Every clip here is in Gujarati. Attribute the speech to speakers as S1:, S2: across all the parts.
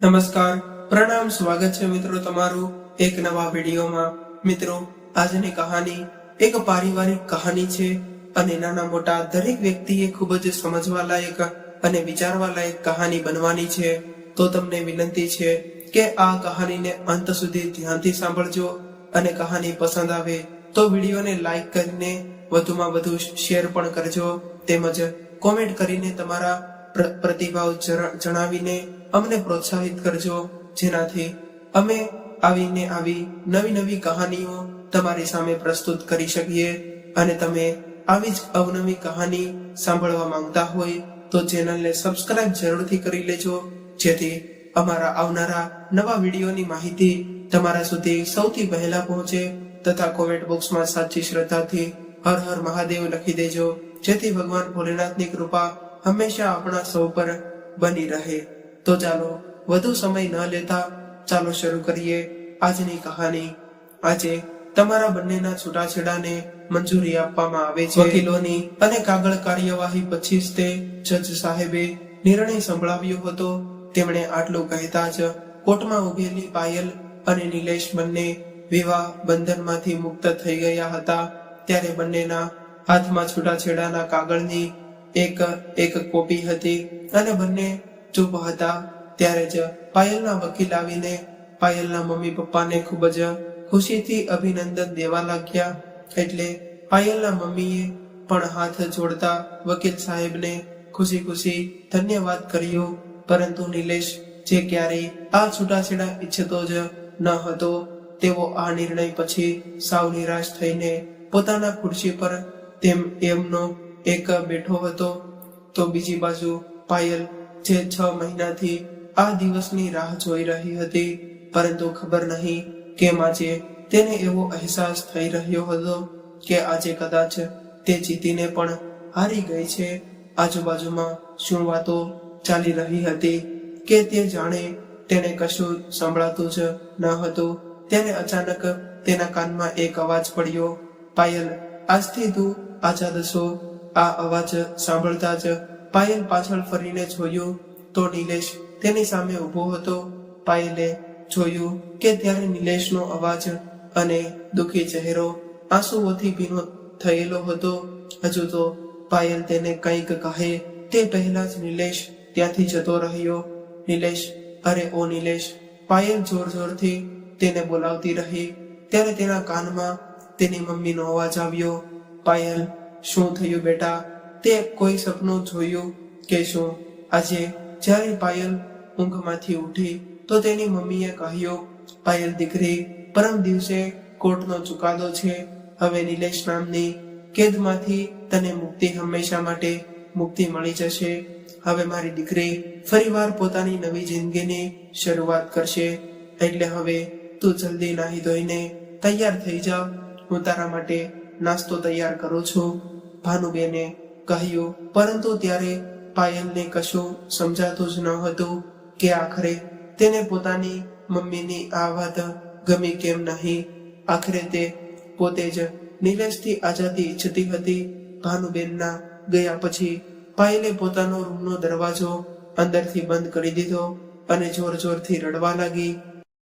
S1: નમસ્કાર, પ્રણામ, સ્વાગત છે મિત્રો તમારું એક નવા વિડીયોમાં। મિત્રો, આજની કહાની એક પારિવારિક કહાની છે અને નાના મોટા દરેક વ્યક્તિએ ખૂબ જ સમજવા લાયક અને વિચારવા લાયક કહાની બનવાની છે। તો તમને વિનંતી છે કે આ કહાનીને અંત સુધી ધ્યાનથી સાંભળજો અને કહાની પસંદ આવે તો વિડીયોને લાઈક કરીને વધુમાં વધુ શેર પણ કરજો, તેમજ કોમેન્ટ કરીને તમારા પ્રતિભાવ જણાવીને અમને પ્રોત્સાહિત કરજો, જેનાથી અમે આવી નવી નવી કહાનીઓ તમારી સામે પ્રસ્તુત કરી શકીએ। અને તમે આવી જ અવનવી કહાની સાંભળવા માંગતા હોય તો ચેનલને સબસ્ક્રાઇબ જરૂરથી કરી લેજો, જેથી અમારા આવનારા નવા વિડીયોની માહિતી તમારા સુધી સૌથી પહેલા પહોંચે। તથા કોમેન્ટ બોક્સમાં સાચી શ્રદ્ધાથી હર હર મહાદેવ લખી દેજો, જેથી ભગવાન ભોલેનાથની કૃપા હંમેશા આપણા સૌ પર બની રહે। તો ચાલો વધુ સમય ન લેતા ચાલો શરૂ કરીએ આજની કહાની। આજે તમારા બંનેના છૂટાછેડાને મંજૂરી આપવામાં આવે છે। વકીલોની અને કાગળ કાર્યવાહી પછી જ તે જજ સાહેબે નિર્ણય સંભળાવ્યો હતો। તેમણે આટલું કહેતા જ કોર્ટમાં ઉભેલી પાયલ અને નિલેશ બંને વિવાહ બંધનમાંથી મુક્ત થઈ ગયા હતા। ત્યારે બંનેના હાથમાં છૂટાછેડાના કાગળની એક કોપી હતી અને બંને ચૂપ હતા। ત્યારે જ પાયલના વકીલ આવીને પાયલના મમ્મી પપ્પાને ખૂબ જ ખુશીથી અભિનંદન દેવા લાગ્યા। એટલે પાયલના મમ્મીએ પણ હાથ જોડતા વકીલ સાહેબને ખુશી ધન્યવાદ કર્યો। પરંતુ નિલેશ, જે ક્યારેય આ છૂટાછેડા ઈચ્છતો જ ન હતો, તેઓ આ નિર્ણય પછી સાવ નિરાશ થઈને પોતાના ખુરશી પર એમનો એક બેઠો હતો। તો બીજી બાજુ પાયલ, જે 6 મહિનાથી આ દિવસની રાહ જોઈ રહી હતી, પરંતુ ખબર નહીં કેમ આજે તેને એવો અહેસાસ થઈ રહ્યો હતો કે આજે કદાચ તે જીતીને પણ હારી ગઈ છે। આજુબાજુમાં શું વાતો ચાલી રહી હતી કે તે જાણે તેને કશું સંભળાતું જ ન હતું। ત્યારે અચાનક તેના કાનમાં એક અવાજ પડ્યો, પાયલ, આજથી તું આઝાદ છો। આ અવાજ સાંભળતા જ પાયલ પાછળ ફરીને જોયું તો નિલેશ તેની સામે ઊભો હતો। પાયલે જોયું કે ત્યારે નિલેશનો અવાજ અને દુઃખી ચહેરો આંસુઓથી ભીનો થયેલો હતો। હજુ તો પાયલ તેને કંઈક કહે તે પહેલા જ નિલેશ ત્યાંથી જતો રહ્યો। નિલેશ, અરે ઓ નિલેશ, પાયલ જોરથી તેને બોલાવતી રહી। ત્યારે તેના કાનમાં તેની મમ્મીનો અવાજ આવ્યો, પાયલ, શું થયું બેટા? તે કોઈ સપનું જોયું કે શું? આજે જ્યારે પાયલ ઊંઘમાંથી ઉઠી તો તેની મમ્મીએ કહ્યું, પાયલ દીકરી, પરમ દિવસે કોર્ટનો ચુકાદો છે। હવે નિલેશ નામની કેદમાંથી તને હંમેશા માટે મુક્તિ મળી જશે। હવે મારી દીકરી ફરીવાર પોતાની નવી જિંદગીની શરૂઆત કરશે। એટલે હવે તું જલ્દી નાહી ધોઈને તૈયાર થઈ જા, હું તારા માટે નાસ્તો તૈયાર કરું છું, ભાનુબેને કહ્યું। પરંતુ ત્યારે પાયલને કશું સમજાતું જ ન હતું કે આખરે તેને પોતાની મમ્મીની આ વાત ગમી કેમ નહીં। આખરે તે પોતે જ નિલેશથી આઝાદી ઈચ્છતી હતી। ભાનુબેનના ગયા પછી પાયલે પોતાનો રૂમનો દરવાજો અંદરથી બંધ કરી દીધો અને જોરથી રડવા લાગી।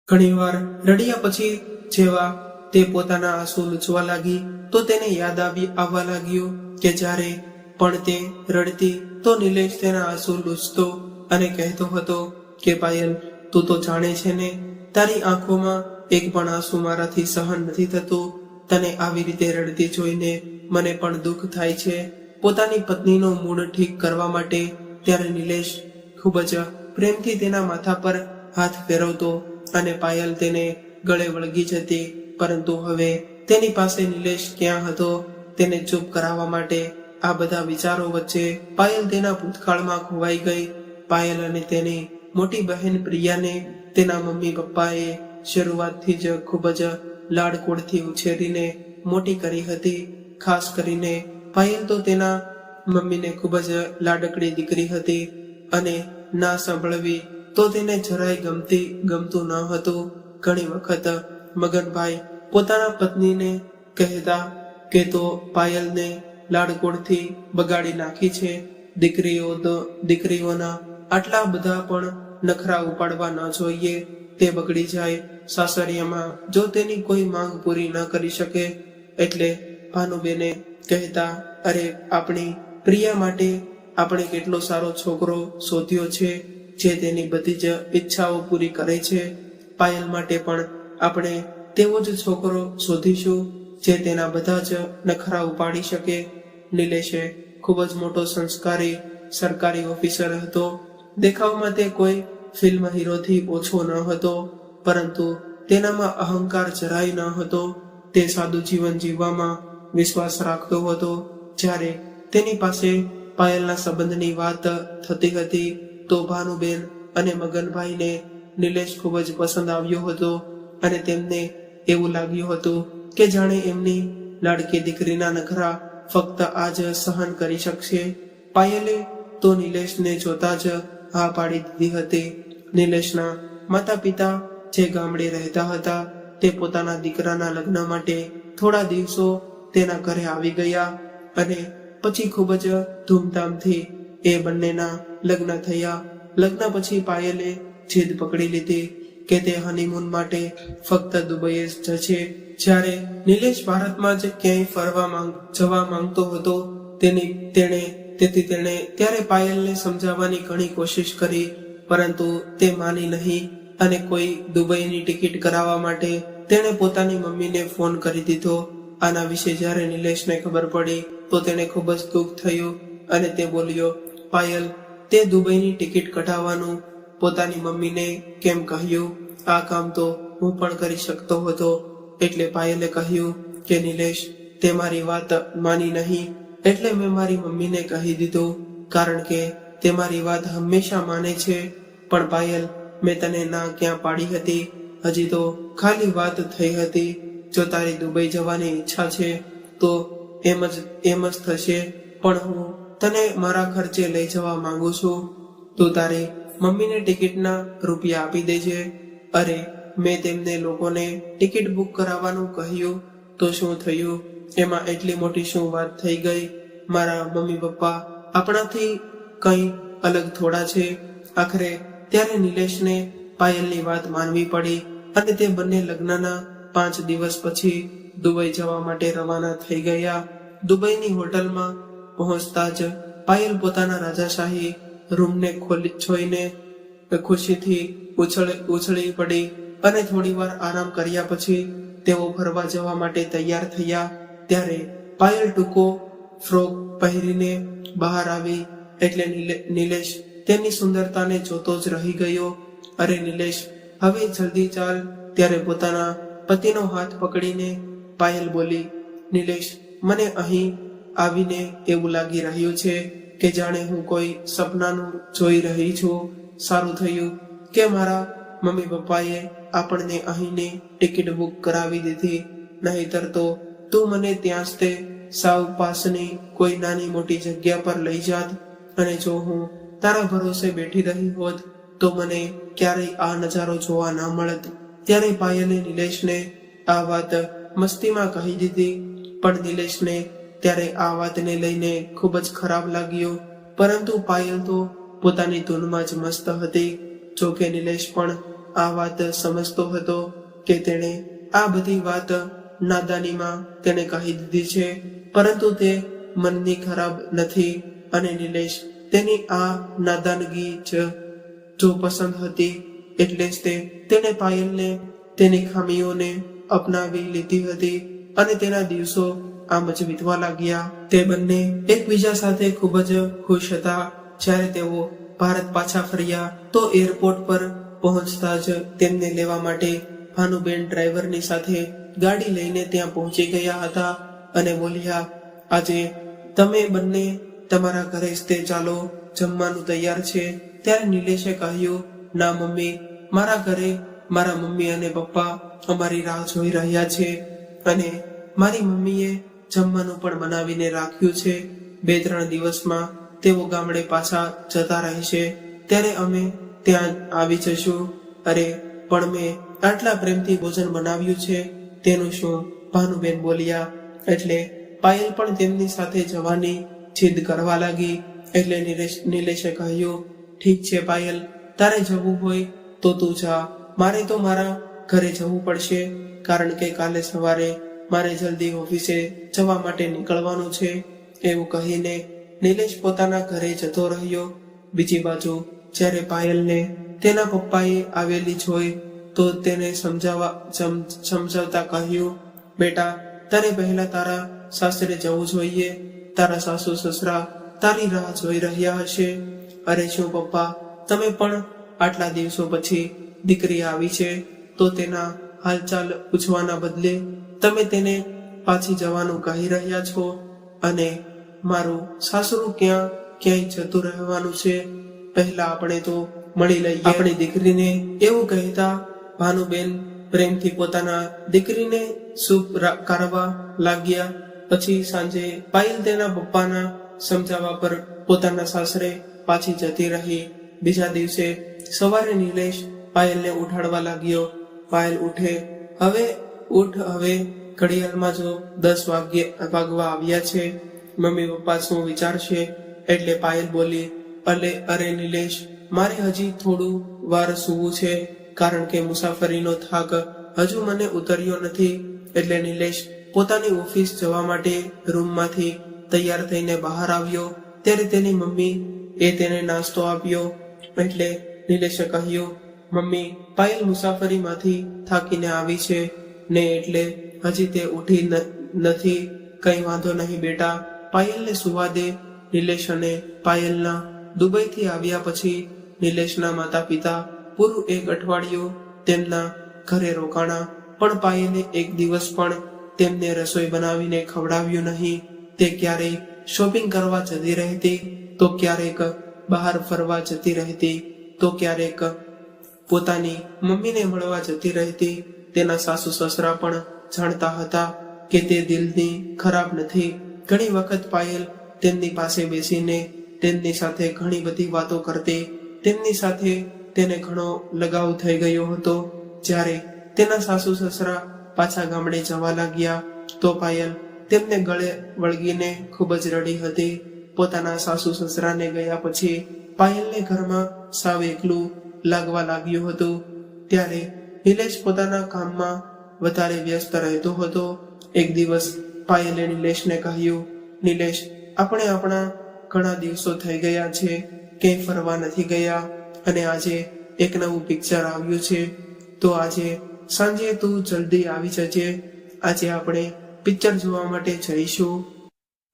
S1: ઘણીવાર રડ્યા પછી જેવા તે પોતાના આંસુ લૂછવા લાગી તો તેને યાદ આવવા લાગ્યું કે જ્યારે પણ તે રડતી તો નિલેશ તેના આંસુ લૂછતો અને કહેતો હતો કે પાયલ, તું તો જાણે છે ને, તારી આંખોમાં એક પણ આંસુ મારાથી સહન નથી થતું। તને આવી રીતે રડતી જોઈને મને પણ દુઃખ થાય છે। પોતાની પત્નીનો મૂડ ઠીક કરવા માટે ત્યારે નિલેશ ખૂબ જ પ્રેમથી તેના માથા પર હાથ ફેરવતો અને પાયલ તેને ગળે વળગી જતી। પરંતુ હવે તેની પાસે નિલેશ ક્યાં હતો તેને ચૂપ કરાવવા માટે? આ બધા વિચારો વચ્ચે પાયલ તેના ભૂતકાળમાં ખોવાઈ ગઈ। પાયલ અને તેની મોટી બહેન પ્રિયાને તેના મમ્મી પપ્પાએ શરૂઆતથી જ ખૂબ જ લાડકોડથી ઉછેરીને મોટી કરી હતી। ખાસ કરીને પાયલ તો તેના મમ્મીને ખૂબ જ લાડકડી દીકરી હતી અને ના સાંભળવી તો તેને જરાય ગમતું ન હતું। ઘણી વખત મગનભાઈ પોતાના પત્નીને કહેતા કે તો પાયલને લાડકોડથી બગાડી નાખી છે। દીકરીઓના આટલા બધા પણ નખરા ઉપાડવા ન જોઈએ, તે બગડી જાય. સાસરિયામાં જો તેની કોઈ માંગ પૂરી ન કરી શકે એટલે ભાનુબેને કહેતા, અરે આપણી પ્રિયા માટે આપણે કેટલો સારો છોકરો શોધ્યો છે જે તેની બધી જ ઈચ્છાઓ પૂરી કરે છે. પાયલ માટે પણ આપણે તેવો જ છોકરો શોધીશું જે તેના બધા જ નખરા ઉપાડી શકે. નિલેશે ખૂબ જ મોટો સંસ્કારી સરકારી ઓફિસર હતો. દેખાવમાં તે કોઈ ફિલ્મ હીરોથી ઓછો ન હતો, પરંતુ તેનામાં અહંકાર જરાય ન હતો. તે સાદું જીવન જીવવામાં વિશ્વાસ રાખતો હતો. જ્યારે તેની પાસે પાયલના સંબંધની વાત થતી હતી તો ભાનુબેન અને મગનભાઈને નિલેશ ખૂબ જ પસંદ આવ્યો હતો અને તેમને એવું લાગ્યું હતું કે જાણે એમની લાડકી દીકરીના નખરા ફક્ત આજ સહન કરી શકશે. પાયલે તો નિલેશને જોતા જ હા પાડી દીધી હતી. નિલેશના માતા પિતા જે ગામડે રહેતા હતા તે પોતાના દીકરાના લગ્ન માટે થોડા દિવસો તેના ઘરે આવી ગયા અને પછી ખૂબ જ ધૂમધામથી એ બંનેના લગ્ન થયા. લગ્ન પછી પાયલે જીદ પકડી લીધી કે તે હનીમૂન માટે ફક્ત દુબઈ જ જશે. જ્યારે નિલેશ ભારતમાં જ ક્યાંય જવા માંગતો હતો તેણે ત્યારે પાયલને સમજાવવાની ઘણી કોશિશ કરી, પરંતુ તે માની નહીં અને કોઈ દુબઈની ટિકિટ કરાવવા માટે તેણે પોતાની મમ્મીને ફોન કરી દીધો. આના વિશે જ્યારે નિલેશને ખબર પડી તો તેને ખૂબ જ દુઃખ થયું અને તે બોલ્યો, પાયલ, તે દુબઈની ટિકિટ કઢાવવાનું પોતાની મમ્મીને કેમ કહ્યું? આ કામ તો હું પણ કરી શકતો હતો. એટલે પાયલે કહ્યું કે નિલેશ, તે મારી વાત માની નહીં એટલે મેં મારી મમ્મીને કહી દીધું, કારણ કે તે મારી વાત હંમેશા માને છે. પણ પાયલ, મેં તને ના ક્યાં પાડી હતી? હજી તો ખાલી વાત થઈ હતી. જો તારી દુબઈ જવાની ઈચ્છા છે તો એમ જ થશે, પણ હું તને મારા ખર્ચે લઈ જવા માંગુ છું. તું તારી મમ્મીને ટિકિટના રૂપિયા આપી દેજે. અરે, મેં તેમને લોકોને ટિકિટ બુક કરાવવાનું કહ્યું તો શું થયું? એમાં એટલી મોટી શું વાત થઈ ગઈ? મારા મમ્મી પપ્પા આપણાથી કંઈ અલગ થોડા છે. આખરે ત્યારે નિલેશને પાયલની વાત માનવી પડી અને તે બંને લગ્નના 5 દિવસ પછી દુબઈ જવા માટે રવાના થઈ ગયા. દુબઈની હોટલમાં પહોંચતા જ પાયલ પોતાના રાજાશાહી રૂમને છોઈને ખુશીથી ઉછળી પડી અને થોડીવાર આરામ કર્યા પછી તેઓ ફરવા જવા માટે તૈયાર થયા. ત્યારે પાયલ ટૂંકો ફ્રોક પહેરીને બહાર આવી એટલે નિલેશ તેની સુંદરતાને જોતો જ રહી ગયો. અરે નિલેશ, હવે જલ્દી ચાલ. ત્યારે પોતાના પતિનો હાથ પકડીને પાયલ બોલી, નિલેશ, મને અહીં આવીને એવું લાગી રહ્યું છે કે જાણે હું કોઈ સપનાનું જોઈ રહી છું. સારું થયું કે મારા મમ્મી પપ્પાએ આપણને અહીંની ટિકિટ બુક કરાવી દીધી, નહીતર તો તું મને ત્યાં જ તે સાવ પાસની કોઈ નાની મોટી જગ્યા પર લઈ જાત અને જો હું તારા ભરોસે બેઠી રહી હોત તો મને ક્યારેય આ નજારો જોવા ના મળત. ત્યારે પાયલે નિલેશને આ વાત મસ્તીમાં કહી દીધી, પણ નિલેશને ત્યારે આ વાતને લઈને ખૂબ જ ખરાબ લાગ્યું. પરંતુ પાયલ તો પોતાની ધૂનમાં જ મસ્ત હતી. જો કે નિલેશ પણ આ વાત સમજતો હતો કે તેણે આ બધી વાત નાદાનીમાં તેને કહી દીધી છે, પરંતુ તે મનની ખરાબ નથી અને નિલેશ તેની આ નાદાનગી જ જો પસંદ હતી એટલે જ તેણે પાયલને તેની ખામીઓને અપનાવી લીધી હતી અને તેના દિવસો આમ જ વીતવા લાગ્યા. તે બંને એકબીજા સાથે ખૂબ જ ખુશ હતા. જ્યારે તેઓ ભારત પાછા ફર્યા તો એરપોર્ટ પર પહોંચતા જ તેમને લેવા માટે ભાનુબેન ડ્રાઈવરની સાથે ગાડી લઈને ત્યાં પહોંચી ગયા હતા અને બોલ્યા, આજે તમે બંને તમારા ઘરે જ તે ચાલો, જમવાનું તૈયાર છે. ત્યારે નિલેશે કહ્યું, ના મમ્મી, મારા ઘરે મારા મમ્મી અને પપ્પા અમારી રાહ જોઈ રહ્યા છે અને મારી મમ્મીએ જમવાનું પણ બનાવીને રાખ્યું છે. 2-3 દિવસમાં તેઓ ગામડે પાછા જતા રહેશે, ત્યારે અમે ત્યાં આવી જશું. અરે પણ મેં આટલા પ્રેમથી ભોજન બનાવ્યું છે તેનું શું? ભાનુબેન બોલ્યા. એટલે પાયલ પણ તેમની સાથે જવાની જીદ કરવા લાગી. એટલે નિલેશે કહ્યું, ઠીક છે પાયલ, તારે જવું હોય તો તું જા, મારે તો મારા ઘરે જવું પડશે, કારણ કે કાલે સવારે મારે જલ્દી ઓફિસે જવા માટે નીકળવાનું છે. એવું કહીને નિલેશ પોતાના ઘરે જતો રહ્યો. બીજી બાજુ જ્યારે પાયલને તેના પપ્પાએ આવેલી જોઈ તો તેને સમજાવતા કહ્યું, બેટા, તારે પહેલા તારા સાસરે જવું જોઈએ. તારા સાસુ સસરા તારી રાહ જોઈ રહ્યા હશે. અરે શું પપ્પા, તમે પણ આટલા દિવસો પછી દીકરી આવી છે તો તેના હાલચાલ પૂછવાના બદલે તમે તેને પાછી જવાનું કહી રહ્યા છો, અને મારું સાસરું ક્યાંય જતું રહેવાનું છે. પહેલા આપણે તો મળી લઈએ આપણી દીકરીને. એવું કહેતા ભાનુબેન પ્રેમથી પોતાના દીકરીને સુખ કરવા લાગ્યા. પછી સાંજે પાયલ તેના પપ્પાના સમજાવવા પર પોતાના સાસરે પાછી જતી રહી. બીજા દિવસે સવારે નિલેશ પાયલને ઉઠાડવા લાગ્યો. પાયલ ઉઠે, હવે ઘડિયાળમાં જો 10 વાગવા આવ્યા છે. મમ્મી પપ્પા શું વિચારશે? એટલે પાયલ બોલી, અરે નિલેશ, મારે હજી થોડું વાર સૂવું છે, કારણ કે મુસાફરીનો થાક હજુ મને ઉતર્યો નથી. એટલે નિલેશ પોતાની ઓફિસ જવા માટે રૂમમાંથી તૈયાર થઈને બહાર આવ્યો. ત્યારે તેની મમ્મી તેને નાસ્તો આપ્યો. એટલે નિલેશે કહ્યું, મમ્મી, પાયલ મુસાફરીમાંથી થાકીને આવી છે ને એટલે હજી તે ઉઠી નથી. કઈ વાંધો નહીં બેટા, પાયલને સુવા દે. નિલેશ અને પાયલના દુબઈથી આવ્યા પછી નિલેશના માતા પિતા પૂરું 1 અઠવાડિયું તેમના ઘરે રોકાણા. પણ પાયલે એક દિવસ પણ તેમને રસોઈ બનાવીને ખવડાવ્યું નહીં. તે ક્યારેય શોપિંગ કરવા જતી રહેતી, તો ક્યારેક બહાર ફરવા જતી રહેતી, તો ક્યારેક પોતાની મમ્મીને મળવા જતી રહેતી. તેના સાસુ સસરા પણ જાણતા હતા કે તે દિલની ખરાબ નથી. ઘણી વખત પાયલ તેમની પાસે બેસીને તેમની સાથે ઘણી બધી વાતો કરતી. તેમની સાથે તેને ઘણો લગાવ થઈ ગયો હતો. જ્યારે તેના સાસુ સસરા પાછા ગામડે જવા લાગ્યા તો પાયલ તેમને ગળે વળગીને ખૂબ જ રડી હતી. પોતાના સાસુ સસરાને ગયા પછી પાયલને ઘરમાં સાવ એકલું લાગવા લાગ્યું હતું. ત્યારે નિલેશ પોતાના કામમાં વધારે વ્યસ્ત રહેતો હતો. એક દિવસ પાયલે નિલેશને કહ્યું, નિલેશ, આપણે આપણા ઘણા દિવસો થઈ ગયા છે, ક્યાંય ફરવા નથી ગયા, અને આજે એક નવું પિક્ચર આવ્યું છે, તો આજે સાંજે તું જલ્દી આવી જજે. આજે આપણે પિક્ચર જોવા માટે જઈશું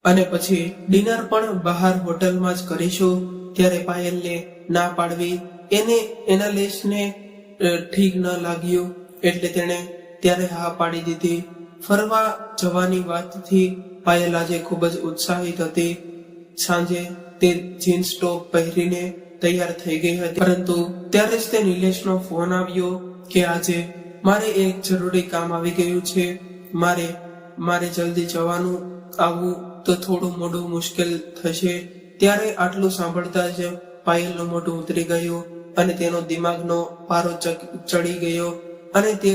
S1: અને પછી ડિનર પણ બહાર હોટલમાં જ કરીશું. ત્યારે પાયલને ના પાડવી એના નિલેશને ઠીક ન લાગ્યું. એટલે તેણે ત્યારે હા પાડી દીધી. ફરવા જવાની વાતથી પાયલ આજે ખૂબ જ ઉત્સાહિત હતી. સાંજે તે જીન્સ ટોપ પહેરીને તૈયાર થઈ ગઈ હતી. પરંતુ ત્યારે જ તે નિલેશનો ફોન આવ્યો કે આજે મારે એક જરૂરી કામ આવી ગયું છે, મારે જલ્દી જવાનું આવવું તો થોડું મોડું મુશ્કેલ થશે. ત્યારે આટલું સાંભળતા જ પાયલનું મોઢું ઉતરી ગયું અને તેનો દિમાગનો પારો ચડી ગયો. અને તે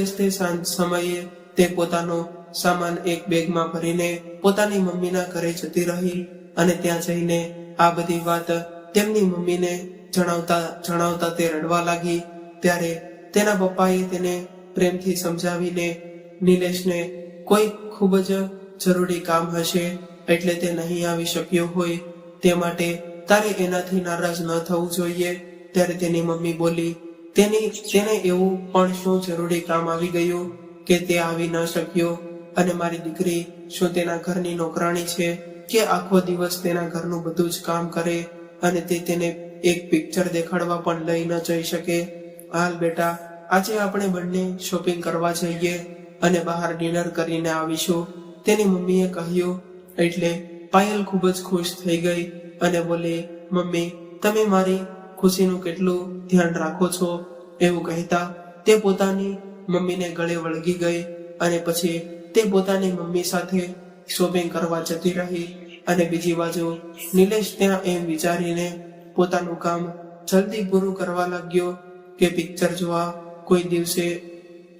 S1: સમયે તે પોતાનો સામાન એક બેગમાં ભરીને પોતાની મમ્મીના ઘરે જતી રહી. અને ત્યાં જઈને આ બધી વાત તેમની મમ્મીને જણાવતા તે રડવા લાગી. ત્યારે તેના પપ્પાએ તેને પ્રેમથી સમજાવીને નિલેશને કોઈ ખૂબ જ જરૂરી કામ હશે એટલે તે નહીં આવી શક્યો હોય, તે માટે તારે એનાથી નારાજ ન થવું જોઈએ. ત્યારે તેની મમ્મી બોલી, તેને એવું પણ શું જરૂરી કામ આવી ગયું કે તે આવી ન શક્યો? અને મારી દીકરી શું તેના ઘરની નોકરાણી છે કે આખો દિવસ તેના ઘરનું બધું જ કામ કરે અને તે તેને એક પિક્ચર દેખાડવા પણ લઈ ન જઈ શકે? હાલ બેટા, આજે આપણે બંને શોપિંગ કરવા જઈએ અને બહાર ડિનર કરીને આવીશું, તેની મમ્મીએ કહ્યું. એટલે પાયલ ખૂબ જ ખુશ થઈ ગઈ અને બોલી, મમ્મી, તમે મારી ખુશીનું કેટલું ધ્યાન રાખો છો. એવું કહેતા તે પોતાની મમ્મીને ગળે વળગી ગઈ અને પછી તે પોતાની મમ્મી સાથે શોપિંગ કરવા જતી રહી. અને બીજી બાજુ નિલેશ ત્યાં એમ વિચારીને પોતાનું કામ જલ્દી પૂરું કરવા લાગ્યો કે પિક્ચર જોવા કોઈ દિવસે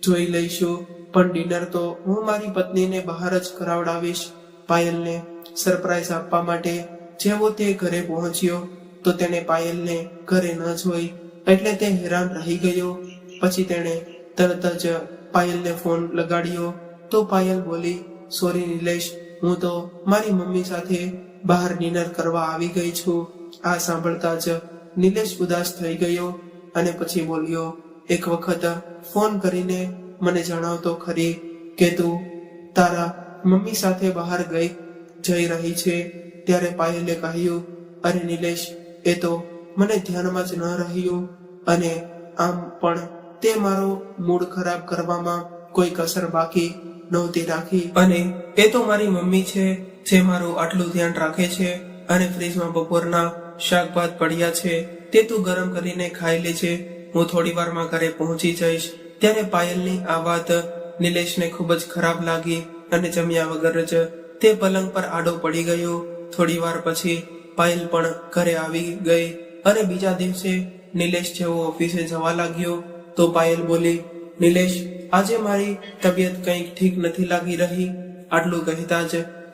S1: જોઈ લઈશું, પણ ડિનર તો હું મારી પત્નીને બહાર જ કરાવડાવીશ. પાયલને સરપ્રાઈઝ આપવા માટે જેવો તે ઘરે પહોંચ્યો તો તેને પાયલને ઘરે ન જોઈ એટલે તે હેરાન રહી ગયો. પછી તેણે તરત જ પાયલને ફોન લગાડ્યો તો પાયલ બોલી, સોરી નિલેશ, હું તો મારી મમ્મી સાથે બહાર ડિનર કરવા આવી ગઈ છું. આ સાંભળતા જ નિલેશ ઉદાસ થઈ ગયો અને પછી બોલ્યો, એક વખત ફોન કરીને મને જણાવતો ખરી કે તું તારા મમ્મી સાથે બહાર જઈ રહી છે. ત્યારે પાયલે કહ્યું, અરે નિલેશ, એ તો મને ધ્યાનમાં જ ન રહ્યું અને આમ પણ તે મારો મૂડ ખરાબ કરવામાં કોઈ કસર બાકી નહોતી રાખી. અને એ તો મારી મમ્મી છે જે મારું આટલું ધ્યાન રાખે છે. અને ફ્રીજમાં બપોરના શાકભાત પડ્યા છે, તે તું ગરમ કરીને ખાઈ લેજે. હું થોડી વારમાં ઘરે પહોંચી જઈશ. ત્યારે પાયલની આ વાત નિલેશને ખૂબ જ ખરાબ લાગી અને જમ્યા વગર જ તે પલંગ પર આડો પડી ગયો. થોડી વાર પછી પાયલ પણ ઘરે આવી ગઈ અને બીજા દિવસે નિલેશ જેવો ઓફિસે જવા લાગ્યો તો પાયલ બોલી, નિલેશ, આજે મારી તબિયત કંઈક ઠીક નથી લાગી રહી. આટલું કહેતા જ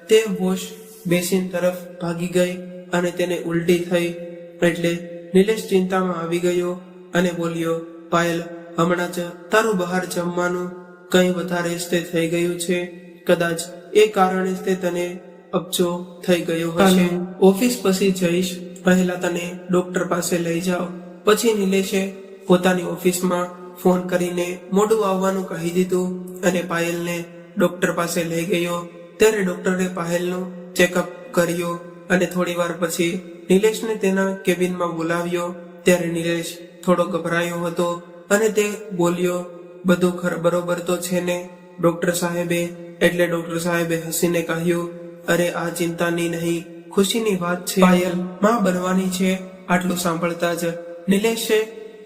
S1: તે વોશ બેસિન તરફ ભાગી ગઈ અને તેને ઉલટી થઈ. એટલે નિલેશ ચિંતામાં આવી ગયો અને બોલ્યો, પાયલ, હમણાં જ તારું બહાર જમવાનું કંઈ વધારે જ તે થઈ ગયું છે. કદાચ એ કારણે જ તે તને અપચો થઈ ગયો હશે. ઓફિસ પછી જઈશ, પહેલા તને ડોક્ટર પાસે લઈ જાઓ. પછી નિલેશે પોતાની ઓફિસમાં ફોન કરીને મોડું આવવાનું કહી દીધું અને પાયલને ડોક્ટર પાસે લઈ ગયો. ત્યારે ડોક્ટરે પાયલનું ચેકઅપ કર્યો અને થોડી વાર પછી નિલેશને તેના કેબિનમાં બોલાવ્યો. ત્યારે નિલેશ થોડો ગભરાયો હતો અને તે બોલ્યો, બધું બરોબર તો છે ને ડોક્ટર સાહેબે? એટલે ડોક્ટર સાહેબે હસીને કહ્યું, અરે આ ચિંતાની નહીં, ખુશીની વાત છે. પાયલ માં બનવાની છે. આટલું સાંભળતા જ નિલેશે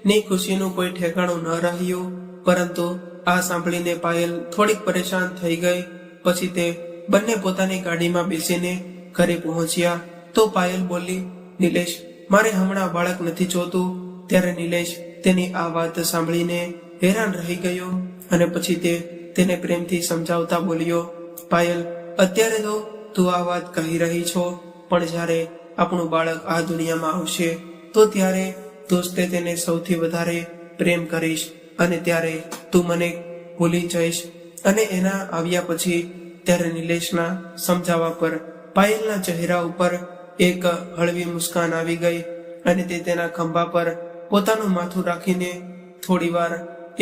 S1: ની ખુશીનું કોઈ ઠેકાણું ન રહ્યું. પરંતુ આ સાંભળીને પાયલ થોડીક પરેશાન થઈ ગઈ. પછી તે બંને પોતાની ગાડીમાં બેસીને ઘરે પહોંચ્યા તો પાયલ બોલી, નિલેશ, મારે હમણાં બાળક નથી જોતું. ત્યારે નિલેશ તેની આ વાત સાંભળીને હેરાન રહી ગયો અને પછી તે તેને પ્રેમથી સમજાવતા બોલ્યો, પાયલ, અત્યારે તો તું આ વાત કહી રહી છો, પણ જ્યારે આપણું બાળક આ દુનિયામાં આવશે તો ત્યારે તું જ તેને સૌથી વધારે પ્રેમ કરીશ અને ત્યારે તું મને ભૂલી જઈશ. અને એના આવ્યા પછી ત્યારે નિલેશના સમજાવવા પર પાયલના ચહેરા ઉપર એક હળવી મુસ્કાન આવી ગઈ અને તે તેના ખંભા પર પોતાનું માથું રાખીને થોડી વાર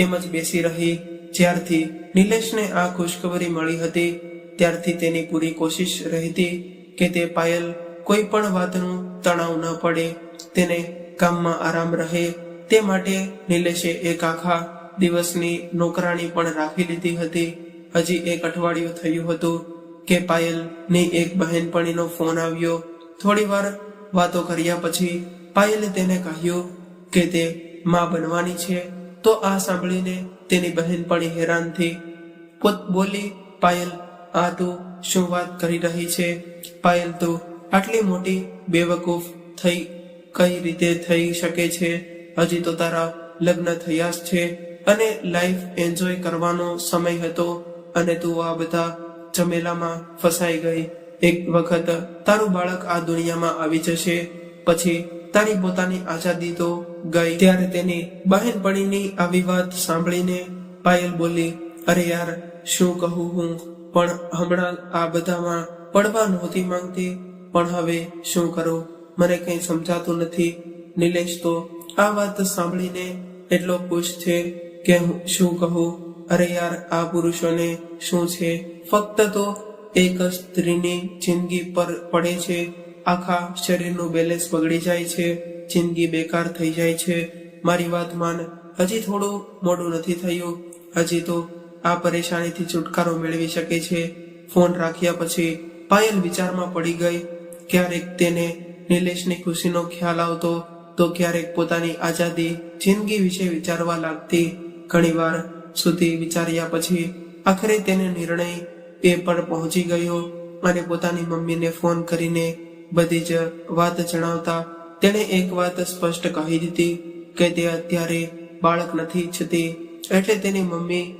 S1: એમ જ બેસી રહી. જ્યારથી નિલેશને આ ખુશખબરી મળી હતી ત્યારથી તેની પૂરી કોશિશ રહેતી કે તે પાયલ કોઈ પણ વાતનું તણાવ ન પડે, તેને કામમાં આરામ રહે. તે માટે નિલેશે એક આખા દિવસની નોકરાણી પણ રાખી લીધી હતી. હજી એક અઠવાડિયું થયું હતું કે પાયલની એક બહેનપણીનો ફોન આવ્યો. થોડી વાર વાતો કર્યા પછી પાયલે તેને કહ્યું કે તે માં બનવાની છે. તો આ સાંભળીને તેની બહેનપણી હેરાન થઈ. બોલી, પાયલ, આ તું શું વાત કરી રહી છે? પાયલ, તું આટલી મોટી બેવકૂફ થઈ કઈ રીતે થઈ શકે છે? હજી તો તારા લગ્ન થયા જ છે અને લાઈફ એન્જોય કરવાનો સમય હતો અને તું આ બધા ઝમેલામાં ફસાઈ ગઈ. એક વખત તારું બાળક આ દુનિયામાં આવી જશે, પછી તારી પોતાની આઝાદી તો ગઈ. ત્યારે તેની બહેનપણીની આવી વાત સાંભળીને પાયલ બોલી, અરે યાર, શું કહું હું, પણ હમણાં આ બધામાં પડવા નહોતી માંગતી, પણ હવે શું કરું, મને કંઈ સમજાતું નથી. નિલેશ તો આ વાત સાંભળીને એટલો ખુશ છે કે હું શું કહું. અરે યાર, આ પુરુષોને શું છે, ફક્ત તો એક સ્ત્રીની જિંદગી પર પડે છે, આખા શરીરનું બેલેન્સ બગડી જાય છે, જિંદગી બેકાર થઈ જાય છે. મારી વાત માન, હજી થોડું મોડું નથી થયું, હજી તો આ પરેશાનીથી છુટકારો મેળવી શકે છે. ફોન રાખ્યા પછી પાયલ વિચારમાં પડી ગઈ. ક્યારેક તેને નિલેશની ખુશીનો ખ્યાલ આવતો તો ક્યારેક પોતાની આઝાદી જિંદગી વિશે વિચારવા લાગતી. ઘણીવાર સુધી વિચાર્યા પછી આખરે તેને નિર્ણય એ પર પહોંચી ગયો અને પોતાની મમ્મીને ફોન કરીને બધી જ વાત જણાવતા તેણે એક વાત સ્પષ્ટ કહી દીધી કે તે અત્યારે બાળક નથી ઈચ્છતી. એટલે તેની મમ્મી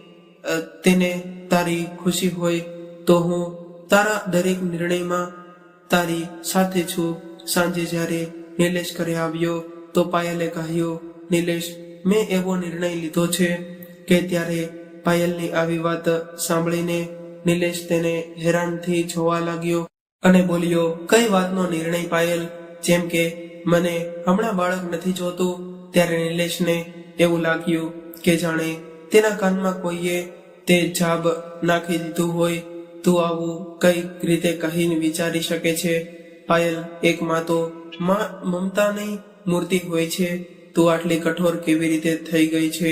S1: તેને તારી ખુશી હોય તો હું તારા દરેક નિર્ણયમાં તારી સાથે છું. સાંજે જ્યારે નિલેશ ઘરે આવ્યો તો પાયલે કહ્યું, નિલેશ, મેં એવો નિર્ણય લીધો છે કે ત્યારે પાયલની આવી વાત સાંભળીને નિલેશ તેને હેરાનથી જોવા લાગ્યો અને બોલ્યો, કઈ વાતનો નિર્ણય પાયલ? જેમ કે મને હમણાં બાળક નથી જોતું. ત્યારે નિલેશને એવું લાગ્યું કે જાણે તેના કાનમાં કોઈએ તે જાબ નાખી દીધું હોય. તું આવું કઈ રીતે કહીને વિચારી શકે છે? પાયલ એક માં તો મમતાની મૂર્તિ હોય છે. તું આટલી કઠોર કેવી રીતે થઈ ગઈ છે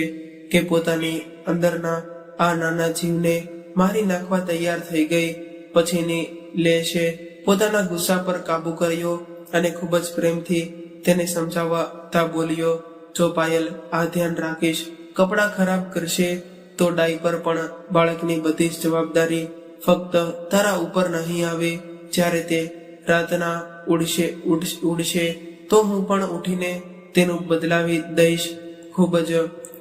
S1: કે પોતાની અંદરના આ નાના જીવને મારી નાખવા તૈયાર થઈ ગઈ? પછીની લેશે પોતાના ગુસ્સા પર કાબુ કર્યો અને ખૂબ જ પ્રેમથી તેને સમજાવતા બોલ્યો, જો પાયલ આ ધ્યાન રાખીશ, કપડાં ખરાબ કરશે તો ડાયપર પણ બાળકની બધી જ જવાબદારી ફક્ત તારા ઉપર નહીં આવે. જ્યારે તે રાતના ઉડશે તો હું પણ ઉઠીને તેનું બદલાવી દઈશ. ખૂબ જ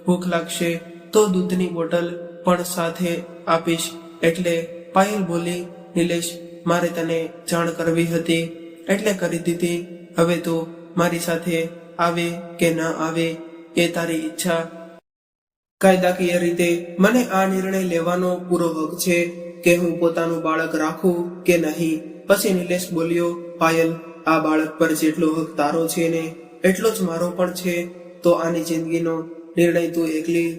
S1: ભૂખ લાગશે તો દૂધની બોટલ પણ સાથે આપીશ. એટલે પાયલ બોલી, નિલેશ, મારે તને જાણ કરવી હતી એટલે કરી દીધી. હવે તું મારી સાથે આવે કે ન આવે એ તારી ઈચ્છા. કાયદાકીય રીતે મને આ નિર્ણય લેવાનો પૂરો હક છે કે હું પોતાનું બાળક રાખું કે નહીં. પછી નિલેશ બોલ્યો, પાયલ, આ બાળક પર જેટલો હક તારો છે ને એટલો જ મારો પણ છે. તો આની જિંદગીનો નિર્ણય તું એકલી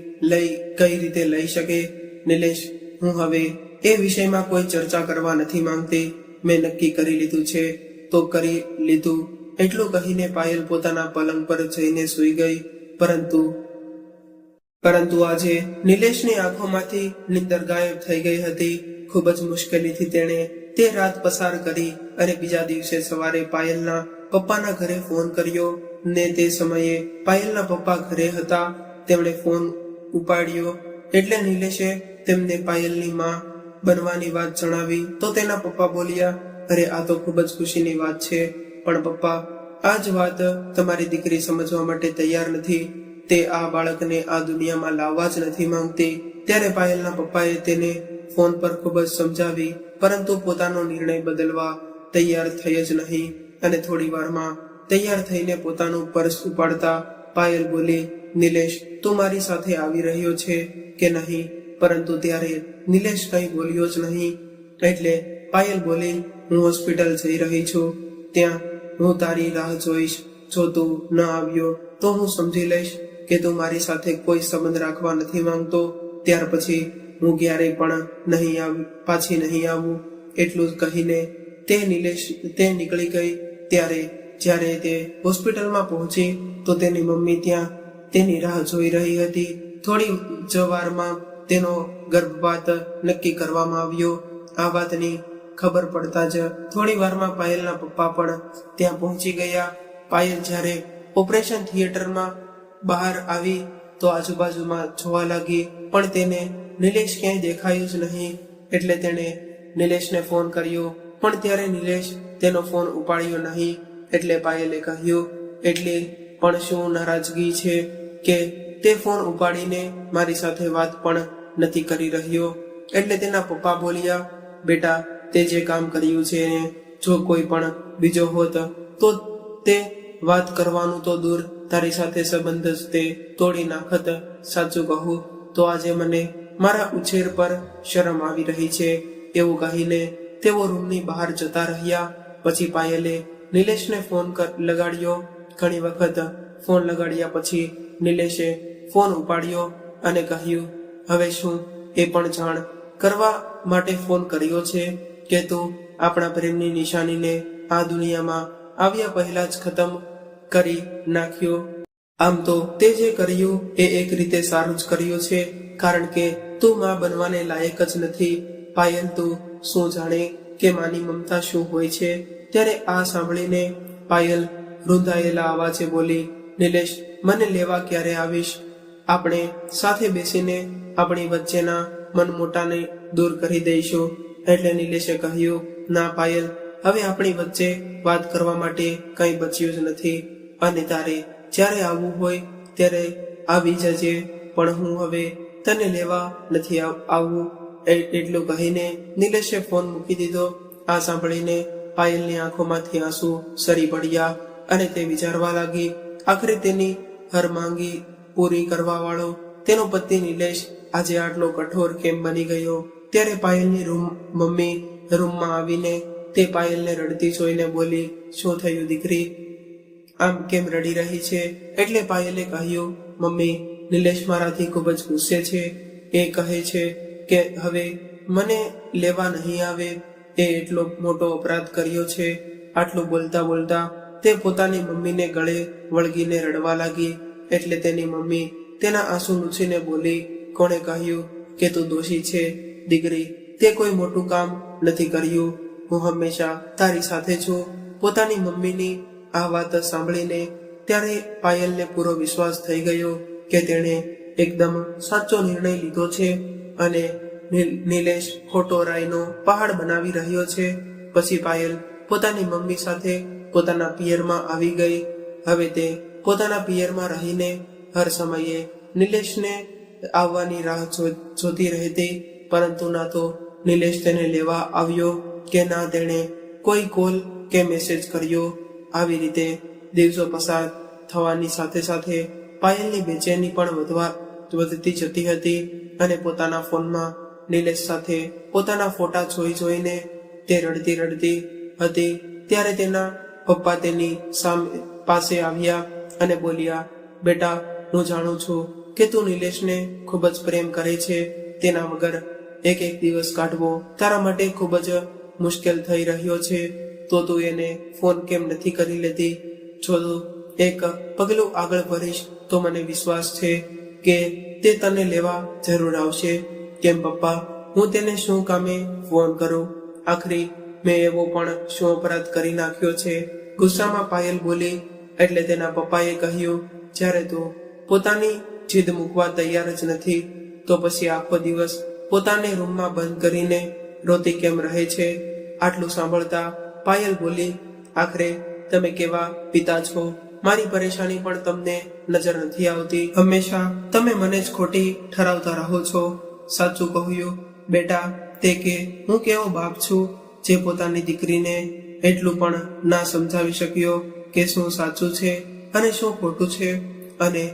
S1: કઈ રીતે લઈ શકે? નિલેશ, હું હવે એ વિષયમાં કોઈ ચર્ચા કરવા નથી માંગતી. મેં નક્કી કરી લીધું છે તો કરી લીધું. એટલું કહીને પાયલ પોતાના પલંગ પર જઈને સૂઈ ગઈ. પરંતુ આજે નિલેશની આંખોમાંથી નીંદર ગાયબ થઈ ગઈ હતી. ખૂબ જ મુશ્કેલીથી તેણે તે રાત પસાર કરી અને બીજા દિવસે સવારે પાયલના પપ્પાના ઘરે ફોન કર્યો ને તે સમયે પાયલના પપ્પા ઘરે હતા. તેમણે ફોન ઉપાડ્યો એટલે નિલેશે તેમને પાયલની માં બનવાની વાત જણાવી તો તેના પપ્પા બોલ્યા, અરે આ તો ખૂબ જ ખુશીની વાત છે, પણ પપ્પા આ જ વાત તમારી દીકરી સમજવા માટે તૈયાર નથી. તે આ બાળકને આ દુનિયામાં લાવવા જ નથી માંગતી. ત્યારે પાયલના પપ્પાએ તેને ફોન પર ખૂબ જ સમજાવી પરંતુ પોતાનો નિર્ણય બદલવા તૈયાર થઈ જ નહીં અને થોડી વારમાં તૈયાર થઈને પોતાનું પર્સ ઉપાડતા પાયલ બોલી, નિલેશ, તું મારી સાથે આવી રહ્યો છે કે નહીં? પરંતુ ત્યારે નિલેશ કંઈ બોલ્યો જ નહીં. એટલે પાયલ બોલી, હું હોસ્પિટલ જઈ રહી છું, ત્યાં હું તારી રાહ જોઈશ. જો તું ન આવ્યો તો હું સમજી લઈશ કે તું મારી સાથે કોઈ સંબંધ રાખવા નથી માંગતો. ત્યાર પછી હું ક્યારેય પણ પાછી નહીં આવું. એટલું જ કહીને તે નીકળી ગઈ. જ્યારે તે હોસ્પિટલમાં પહોંચી તો તેની મમ્મી ત્યાં તેની રાહ જોઈ રહી હતી. થોડી જ વારમાં તેનો ગર્ભપાત નક્કી કરવામાં આવ્યો. આ વાતની ખબર પડતા જ થોડી વારમાં પાયલના પપ્પા પણ ત્યાં પહોંચી ગયા. પાયલ જ્યારે ઓપરેશન થિયેટરમાં બહાર આવી તો આજુબાજુમાં જોવા લાગી પણ તેને નિલેશ ક્યાંય દેખાયું જ નહીં. એટલે તેણે નિલેશને ફોન કર્યો પણ ત્યારે નિલેશ તેનો ફોન ઉપાડ્યો નહીં. એટલે પાયલે કહ્યું, એટલે પણ શું નારાજગી છે કે તે ફોન ઉપાડીને મારી સાથે વાત પણ નથી કરી રહ્યો? એટલે તેના પપ્પા બોલ્યા, બેટા, તે જે કામ કર્યું છે ને જો કોઈ પણ બીજો હોત તો તે વાત કરવાનું તો દૂર, તારી સાથે સંબંધ જ તે તોડી નાખત. સાચું કહું તો આજે મને મારા ઉછેર પર શરમ આવી રહી છે. એવું કહીને તેઓ રૂમની બહાર જતા રહ્યા. પછી પાયલે નિલેશને ફોન લગાડ્યો. ઘણી વખત ફોન લગાડ્યા પછી નિલેશે ફોન ઉપાડ્યો અને કહ્યું, હવે શું એ પણ જાણ કરવા માટે ફોન કર્યો છે કે તું આપણા પ્રેમની નિશાનીને આ દુનિયામાં આવ્યા પહેલા જ ખતમ કરી નાખ્યો. આમ તો તે જે કર્યું એ એક રીતે સારું જ કર્યું છે, કારણ કે તું માં બનવાને લાયક જ નથી. પાયલ, તું શું જાણે કે માની મમતા શું હોય છે? ત્યારે આ સાંભળીને પાયલ રૂંધાયેલા અવાજે બોલી, નિલેશ, મને લેવા ક્યારે આવીશ? આપણે સાથે બેસીને આપણી વચ્ચેના મનમોટાને દૂર કરી દઈશું. એટલે નિલેશે કહ્યું, ના પાયલ, હવે આપણી વચ્ચે વાત કરવા માટે કંઈ બચ્યું જ નથી અને તારે જ્યારે આવવું હોય ત્યારે આવી જજે, પણ હું હવે તને લેવા નથી આવવું. એટલું કહીને નિલેશે ફોન મૂકી દીધો. આ સાંભળીને પાયલની આંખોમાંથી આંસુ સરી પડ્યા અને તે વિચારવા લાગી. આખરે તેની હર માંગી પૂરી કરવા વાળો તેનો પતિ નિલેશ આજે આટલો કઠોર કેમ બની ગયો? ત્યારે પાયલની મમ્મી રૂમમાં આવીને તે પાયલને રડતી જોઈને બોલી, શું થયું દીકરી, આમ કેમ રડી રહી છે? એટલે પાયલે કહ્યું, મમ્મી, નિલેશ મારાથી ખૂબ જ ગુસ્સે છે. એ કહે છે કે હવે મને લેવા નહીં આવે. એ એટલો મોટો અપરાધ કર્યો છે. આટલું બોલતા બોલતા તે પોતાની મમ્મીને ગળે વળગીને રડવા લાગી. એટલે તેની મમ્મી તેના આંસુ લૂછીને બોલી, કોણે કહ્યું કે તું દોષી છે? દીકરી, તે કોઈ મોટું કામ નથી કર્યું. હું હંમેશા તારી સાથે છું. પોતાની મમ્મીની આ વાત સાંભળીને ત્યારે પાયલને પૂરો વિશ્વાસ થઈ ગયો કે તેણે એકદમ સાચો નિર્ણય લીધો છે અને નિલેશ ખોટો રાયનો પહાડ બનાવી રહ્યો છે. પછી પાયલ પોતાની મમ્મી સાથે પોતાના પિયરમાં આવી ગઈ. હવે તે પોતાના પિયરમાં રહીને હર સમયે નિલેશને આવવાની રાહ જોતી રહેતી. પરંતુ ના તો નિલેશ તેને લેવા આવ્યો કે ના તેણે કોઈ કોલ કે મેસેજ કર્યો. આવી રીતે દિવસો પસાર થવાની સાથે સાથે પાયલની બેચેની પણ વધતી જતી હતી અને પોતાના ફોનમાં નિલેશ સાથે પોતાના ફોટા જોઈને તે રડતી હતી. ત્યારે તેના પપ્પા તેની પાસે આવ્યા અને બોલ્યા, બેટા, હું જાણું છું કે તું નિલેશને ખૂબ જ પ્રેમ કરે છે. તેના વગર એક દિવસ કાઢવો તારા માટે ખૂબ જ મુશ્કેલ થઈ રહ્યો છે. તો તું એને ફોન કેમ નથી કરી લેતી? જો તું એક પગલું આગળ ભરીશ તો મને વિશ્વાસ છે કે તે તને લેવા જરૂર આવશે. કેમ પપ્પા, હું તેને શું કામે ફોન કરું? આખરી મેં એવો પણ શું અપરાધ કરી નાખ્યો છે? ગુસ્સામાં પાયલ બોલી. એટલે તેના પપ્પાએ કહ્યું, જ્યારે તું પોતાની જીદ મૂકવા તૈયાર જ નથી તો પછી આખો દિવસ પોતાને રૂમમાં બંધ કરીને રોતી કેમ રહે છે? આટલું સાંભળતા પાયલ બોલી, આખરે તમે કેવા પિતા છો? મારી પરેશાની પણ તમને નજર નથી આવતી. હંમેશા તમે મને જ ખોટી ઠરાવતા રહો છો. સાચું કહ્યું બેટા તે કે હું કેવો બાપ છું જે પોતાની દીકરીને એટલું પણ ના સમજાવી શક્યો કે શું સાચું છે અને શું ખોટું છે. અને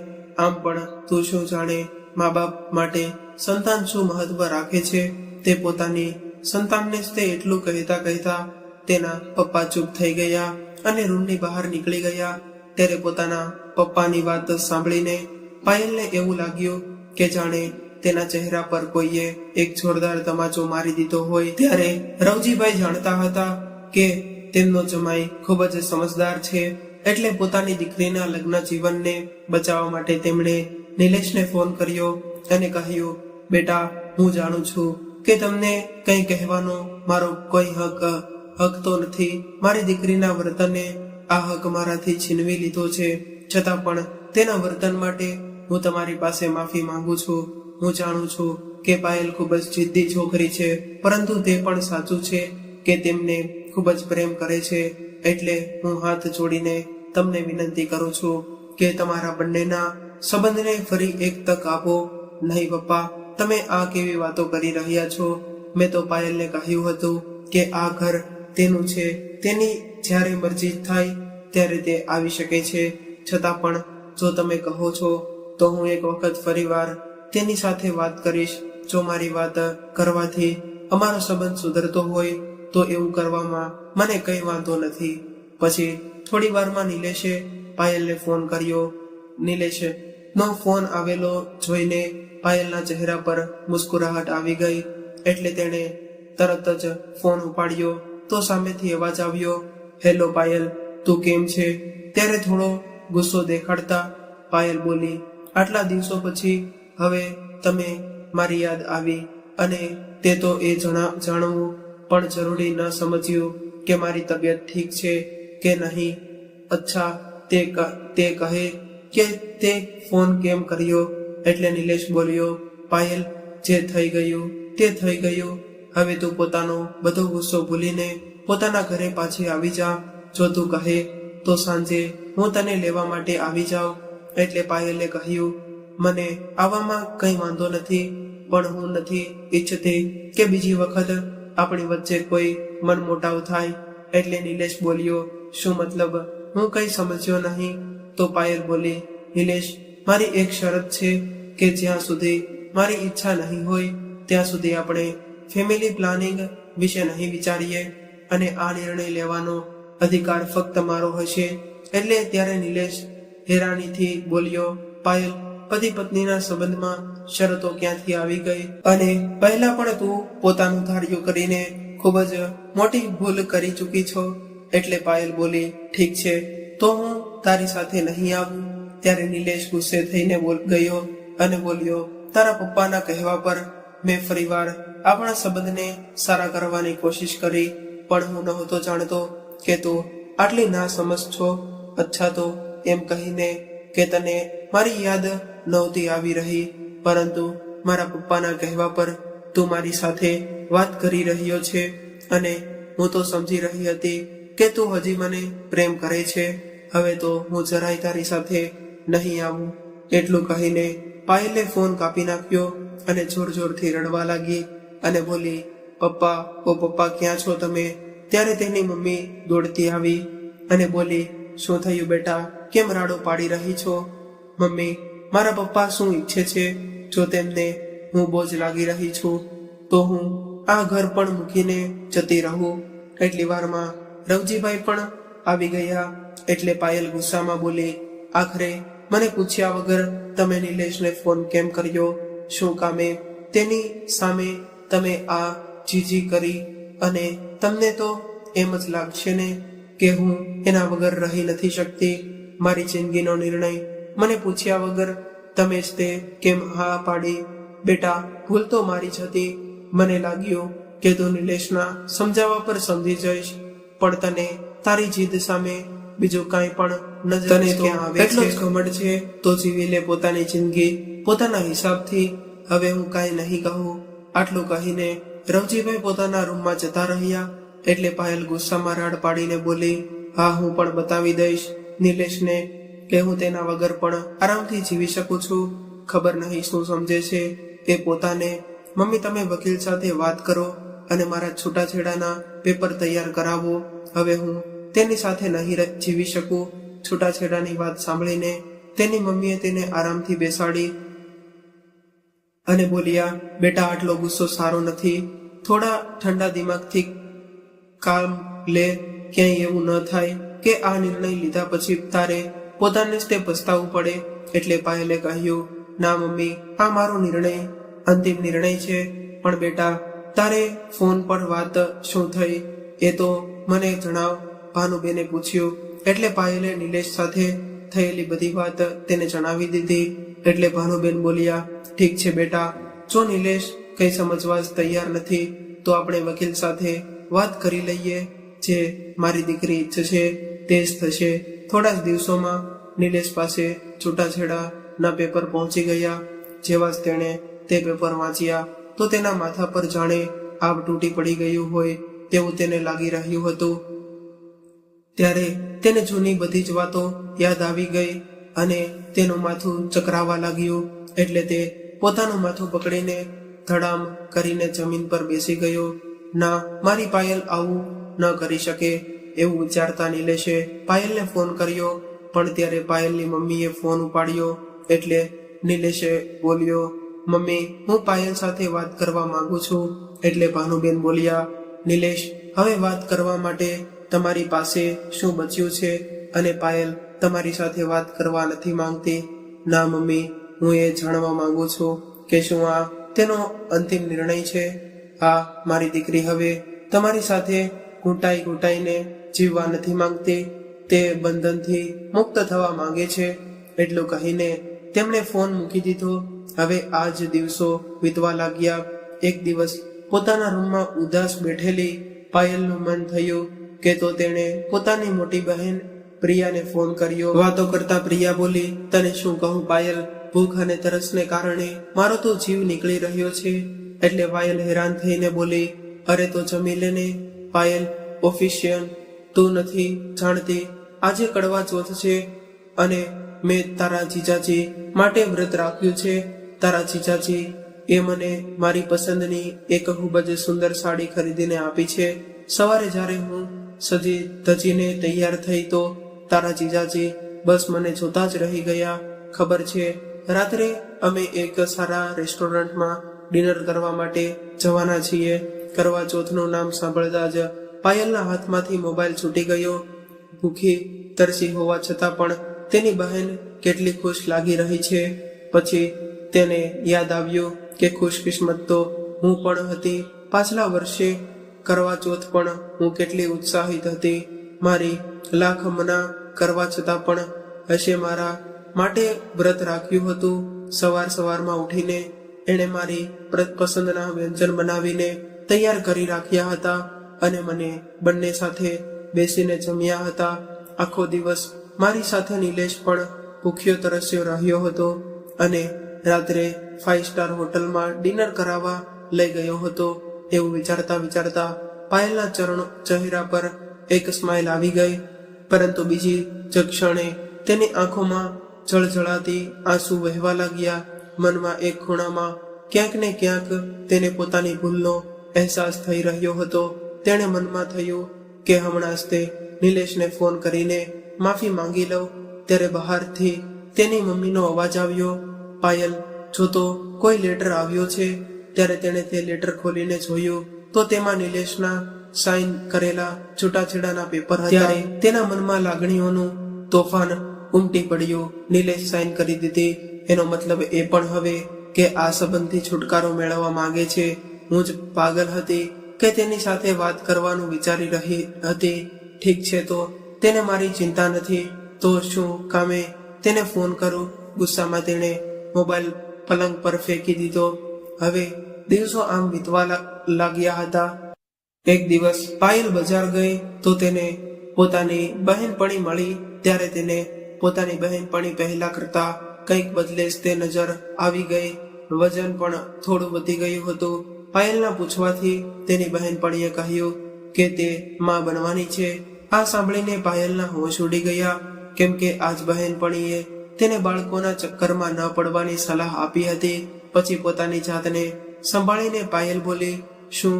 S1: આમ પણ તું શું જાણે મા બાપ માટે સંતાન શું મહત્વ રાખે છે? તે પોતાની સંતાનને તે એટલું કહેતા તેના પપ્પા ચૂપ થઈ ગયા અને રૂમની બહાર નીકળી ગયા. ત્યારે પોતાના પપ્પાની વાત સાંભળીને પાયલને એવું લાગ્યું કે જાણે તેના ચહેરા પર કોઈએ એક જોરદાર તમાચો મારી દીધો હોય. ત્યારે રવજીભાઈ જાણતા હતા કે તેમનો જમાઈ ખૂબ જ સમજદાર છે. એટલે પોતાની દીકરીના લગ્ન જીવનને બચાવવા માટે તેમણે નિલેશને ફોન કર્યો અને કહ્યું, બેટા, હું જાણું છું કે તમને કંઈ કહેવાનો મારો કોઈ હક તો નથી. મારી દીકરીના વર્તને આ હક મારાથી છીનવી લીધો છે. છતાં પણ તેના વર્તન માટે હું તમારી પાસે માફી માંગુ છું. હું જાણું છું કે પાયલ ખૂબ જ જિદ્દી છોકરી છે, પરંતુ તે પણ સાચું છે કે તેમને ખૂબ જ પ્રેમ કરે છે. એટલે હું હાથ જોડીને તમને વિનંતી કરું છું કે તમારા બંનેના સંબંધને ફરી એક તક આપો. નહીં પપ્પા, તમે આ કેવી વાતો કરી રહ્યા છો? મેં તો પાયલને કહ્યું હતું કે આ ઘર તેનું છે. તેની જ્યારે મરજી થાય ત્યારે તે આવી શકે છે. છતાં પણ જો તમે કહો છો તો હું એક વખત ફરીવાર તેની સાથે વાત કરીશ. જો મારી વાત કરવાથી અમારો સંબંધ સુધરતો હોય તો એવું કરવામાં મને કંઈ વાંધો નથી. પછી થોડી વારમાં નિલેશે પાયલને ફોન કર્યો. નિલેશનો ફોન આવેલો જોઈને પાયલના ચહેરા પર મુસ્કુરાહટ આવી ગઈ. એટલે તેણે તરત જ ફોન ઉપાડ્યો તો સામેથી અવાજ આવ્યો, હેલો પાયલ, તું કેમ છે? ત્યારે થોડો ગુસ્સો દેખાડતા પાયલ બોલી, આટલા દિવસો પછી હવે તમે મારી યાદ આવી અને તે તો એ જાણવું પણ જરૂરી ન સમજ્યું કે મારી તબિયત ઠીક છે કે નહીં. અચ્છા, તે કહે કે તે ફોન કેમ કર્યો? એટલે નિલેશ બોલ્યો, પાયલ, જે થઈ ગયું તે થઈ ગયું. હવે તું પોતાનો બધો ગુસ્સો ભૂલીને પોતાના ઘરે પાછી આવી જા. જો તું કહે તો સાંજે હું તને લેવા માટે આવી જાઉં. એટલે પાયલે કહ્યું, મને આવવામાં કંઈ વાંધો નથી, પણ હું નથી ઈચ્છતી કે બીજી વખત આપણી વચ્ચે કોઈ મનમોટાવ થાય. એટલે નિલેશ બોલ્યો, શું મતલબ? હું કંઈ સમજ્યો નહીં. તો પાયલ બોલી, નિલેશ, મારી એક શરત છે કે જ્યાં સુધી મારી ઈચ્છા નહીં હોય ત્યાં સુધી આપણે ફેમિલી પ્લાનિંગ વિશે નહીં વિચારીએ અને આ નિર્ણય લેવાનો અધિકાર ફક્ત મારો હશે. એટલે ત્યારે નિલેશ હેરાનીથી બોલ્યો, પાયલ, પતિ પત્નીના સંબંધમાં શરતો ક્યાંથી આવી ગઈ? અને પહેલા પણ તું પોતાનું ધાર્યું કરીને ખૂબ જ મોટી ભૂલ કરી ચૂકી છો. એટલે પાયલ બોલી, ઠીક છે, તો હું તારી સાથે નહીં આવું. ત્યારે નિલેશ ગુસ્સે થઈને ગયો અને બોલ્યો, તારા પપ્પાના કહેવા પર મેં ફરીવાર આપણા સંબંધને સારા કરવાની કોશિશ કરી, પણ હું નહોતો જાણતો કે તું આટલી ના સમજ છો. અચ્છા, તો એમ કહીને કે તને મારી યાદ નહોતી આવી રહી, પરંતુ મારા પપ્પાના કહેવા પર તું મારી સાથે વાત કરી રહ્યો છે અને હું તો સમજી રહી હતી કે તું હજી મને પ્રેમ કરે છે. હવે તો હું જરાય તારી સાથે નહીં આવું. એટલું કહીને પાયલે ફોન કાપી નાખ્યો અને જોર જોરથી રડવા લાગી અને બોલી, પપ્પા, ઓ પપ્પા, ક્યાં છો તમે? ત્યારે તેની મમ્મી દોડતી આવી અને બોલી, શું થયું બેટા, કેમ રાડો પાડી રહી છો? મમ્મી, મારા પપ્પા શું ઈચ્છે છે? જો તેમને હું બોજ લાગી રહી છું તો હું આ ઘર પણ મૂકીને જતી રહું. એટલી વારમાં રવજીભાઈ પણ આવી ગયા. એટલે પાયલ ગુસ્સામાં બોલી, આખરે મને પૂછ્યા વગર તમે નિલેશને ફોન કેમ કર્યો? શું કામે તેની સામે તમે આ જીજી કરી? અને તમને તો એમ જ લાગશે ને કે હું એના વગર રહી નથી શકતી. મારી જિંદગીનો નિર્ણય મને પૂછ્યા વગર તમે જ તે કેમ હા પાડી? બેટા, ભૂલ તો મારી જ હતી. મને લાગ્યું કે તું નિલેશના સમજાવવા પર સમજી જઈશ, પણ તને તારી જીદ સામે બીજું કાંઈ પણ નજર તને તો એટલો જ ઘમંડ છે તો જીવી લે પોતાની જિંદગી પોતાના હિસાબથી. હવે હું કાંઈ નહીં કહું. આટલું કહીને રવજીભાઈ પોતાના રૂમમાં જતા રહ્યા. એટલે પાયલ ગુસ્સામાં રાડ પાડીને બોલી, હા, હું પણ બતાવી દઈશ નિલેશને કે હું તેના વગર પણ આરામથી જીવી શકું છું. ખબર નહીં શું સમજે છે એ પોતાને. મમ્મી, તમે વકીલ સાથે વાત કરો અને મારા છૂટાછેડાના પેપર તૈયાર કરાવો. હવે હું તેની સાથે નહીં જીવી શકું. છૂટાછેડાની વાત સાંભળીને તેની મમ્મીએ તેને આરામથી બેસાડી અને બોલ્યા, બેટા, આટલો ગુસ્સો સારો નથી. થોડા ઠંડા દિમાગથી કામ લે. ક્યાંય એવું ન થાય કે આ નિર્ણય લીધા પછી તારે પોતાને જ તે પસ્તાવવું પડે. એટલે પાયલે કહ્યું, ના મમ્મી, આ મારો નિર્ણય અંતિમ નિર્ણય છે. પણ બેટા, તારે ફોન પર વાત શું થઈ એ તો મને જણાવ, ભાનુબેને પૂછ્યું. એટલે પાયલે નિલેશ સાથે થયેલી બધી વાત તેને જણાવી દીધી. એટલે ભાનુબેન બોલ્યા, ઠીક છે બેટા, જો નિલેશ કઈ સમજવા જ તૈયાર નથી તો આપણે વકીલ સાથે વાત કરી લઈએ. જે મારી દીકરી ઈચ્છે તે જ થશે. થોડા જ દિવસોમાં નિલેશ પાસે છૂટાછેડાના પેપર પહોંચી ગયા. જેવા જ તેણે તે પેપર વાંચ્યા તો તેના માથા પર જાણે આબ તૂટી પડી ગયું હોય તેવું તેને લાગી રહ્યું હતું. ત્યારે તેને જૂની બધી જ વાતો યાદ આવી ગઈ અને તેનું માથું ચકરાવા લાગ્યું. એટલે તે પોતાનું માથું પકડીને ધડામ કરીને જમીન પર બેસી ગયો. ના, મારી પાયલ આવું ન કરી શકે એવું વિચારતા નિલેશે પાયલને ફોન કર્યો. પણ ત્યારે પાયલની મમ્મીએ ફોન ઉપાડ્યો. એટલે નિલેશે બોલ્યો, મમ્મી, હું પાયલ સાથે વાત કરવા માંગુ છું. એટલે ભાનુબેન બોલ્યા, નિલેશ, હવે વાત કરવા માટે તમારી પાસે શું બચ્યું છે? અને પાયલ તમારી સાથે વાત કરવા નથી માંગતી. ના મમ્મી, હું એ જાણવા માંગુ છું કે શું આ તેનો અંતિમ નિર્ણય છે? હા, મારી દીકરી હવે તમારી સાથે ઘૂંટાઈને જીવવા નથી માંગતી. તે બંધનથી મુક્ત થવા માંગે છે. એટલું કહીને તેમણે ફોન મૂકી દીધો. હવે આ જ દિવસો વીતવા લાગ્યા. એક દિવસ પોતાના રૂમમાં ઉદાસ બેઠેલી પાયલનું મન થયું કે તો તેણે પોતાની મોટી બહેન પ્રિયાને ફોન કર્યો. વાતો કરતા પ્રિયા બોલી, તને શું કહું પાયલ, ભૂખ અને તરસને કારણે મારો તો જીવ નીકળી રહ્યો છે. એટલે પાયલ હેરાન થઈને બોલી, અરે તો જમી લેને પાયલ, ઓફિશિયલ, તું નથી જાણતી આજે કડવા ચોથ છે અને મેં તારા જીજાજી માટે વ્રત રાખ્યું છે. તારા જીજાજી એ મને મારી પસંદની એક ખૂબ જ સુંદર સાડી ખરીદીને આપી છે. સવારે જ્યારે હું સજી ધજીને તૈયાર થઈ તો તારા જીજાજી બસ મને જોતા જ રહી ગયા ખબર છે, રાત્રે અમે એક સારા રેસ્ટોરન્ટમાં ડિનર કરવા માટે જવાના છીએ. કરવા ચોથનું નામ સાંભળતા જ પાયલના હાથમાંથી મોબાઈલ છૂટી ગયો. ભૂખી તરસી હોવા છતાં પણ તેની બહેન કેટલી ખુશ લાગી રહી છે. પછી તેને યાદ આવ્યું કે ખુશકિસ્મત તો હું પણ હતી. પાછલા વર્ષે કરવા ચોથ પણ હું કેટલી ઉત્સાહિત હતી. મારી લાખ મના કરવા છતાં પણ હશે મારા માટે વ્રત રાખ્યું હતું. સવારમાં ઉઠીને એણે મારી પસંદના વ્યંજન બનાવીને તૈયાર કરી રાખ્યા હતા અને મને બંને સાથે બેસીને જમ્યા હતા. આખો દિવસ મારી સાથે નિલેશ પણ ભૂખ્યો તરસ્યો રહ્યો હતો અને રાત્રે 5 સ્ટાર હોટલમાં ડિનર કરાવવા લઈ ગયો હતો. એવું વિચારતા પાયલના ચહેરા પર એક સ્માઇલ આવી ગઈ, પરંતુ બીજી જ ક્ષણે તેની આંખોમાં જળજળાતી આંસુ વહેવા લાગ્યા. મનમાં એક ખૂણામાં ક્યાંક ને ક્યાંક તેને પોતાની ભૂલનો અહેસાસ થઈ રહ્યો હતો. તેણે મનમાં થયું કે હમણાં જ તે નિલેશને ફોન કરીને માફી માંગી લઉં. ત્યારે બહારથી તેની મમ્મીનો અવાજ આવ્યો. પાયલ, જો તો કોઈ લેટર આવ્યો છે. ત્યારે તેણે તે લેટર ખોલીને જોયું તો તેમાં નિલેશના સાઇન કરેલા છૂટાછેડાના પેપર હતા. ત્યારે તેના મનમાં લાગણીઓનું તોફાન ઉમટી પડ્યું. નિલેશ સાઇન કરી દીધી, એનો મતલબ એ પણ હવે કે આ સંબંધથી છુટકારો મેળવવા માંગે છે. હું જ પાગલ હતી કે તેની સાથે વાત કરવાનું વિચારી રહી હતી. ઠીક છે, તો તેને મારી ચિંતા નથી, તો શું કામે તેને ફોન કરું. ગુસ્સામાં તેણે મોબાઈલ પલંગ પર ફેંકી દીધો. હવે દિવસો આમ વીતવા લાગ્યા હતા. એક દિવસ પાયલ બજાર ગઈ તો તેને પોતાની બહેનપણી મળી. ત્યારે તેને પોતાની બહેનપણી પહેલા કરતા કંઈક બદલે તે નજર આવી ગઈ. વજન પણ થોડું વધી ગયું હતું. પાયલના પૂછવાથી તેની બહેનપણીએ કહ્યું કે તે માં બનવાની છે. આ સાંભળીને પાયલના હોશ ઉડી ગયા, કેમ કે આજ બહેનપણીએ તેને બાળકોના ચક્કરમાં ન પડવાની સલાહ આપી હતી. પછી પોતાની જાતને સંભાળીને પાયલ બોલી, શું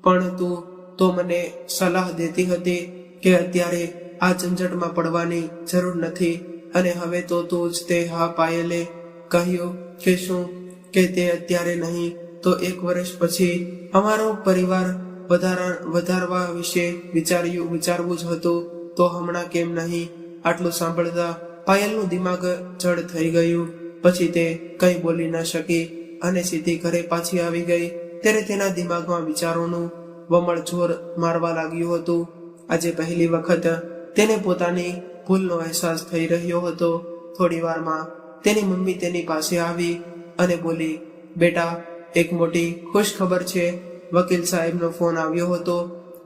S1: પણ તું તો મને સલાહ દેતી હતી કે અત્યારે આ ઝંઝટમાં પડવાની જરૂર નથી, અને હવે તો તું જ તે. હા, પાયલે કહ્યું કે શું કે તે અત્યારે નહીં તો 1 વર્ષ પછી અમારો પરિવાર વધારવા વિશે વિચારવું જ હતું, તો હમણાં કેમ નહીં. આટલું સાંભળતા પાયલનું દિમાગ જડ થઈ ગયું. પછી તે કંઈ બોલી ન શકી અને સીધી ઘરે પાછી આવી ગઈ. ત્યારે તેના દિમાગમાં વિચારોનું વમળ જોર મારવા લાગ્યું હતું. આજે પહેલી વખત તેને પોતાની ભૂલનો અહેસાસ થઈ રહ્યો હતો. થોડી વારમાં તેની મમ્મી તેની પાસે આવી અને બોલી, બેટા, એક મોટી ખુશ ખબર છે. વકીલ સાહેબનો ફોન આવ્યો હતો.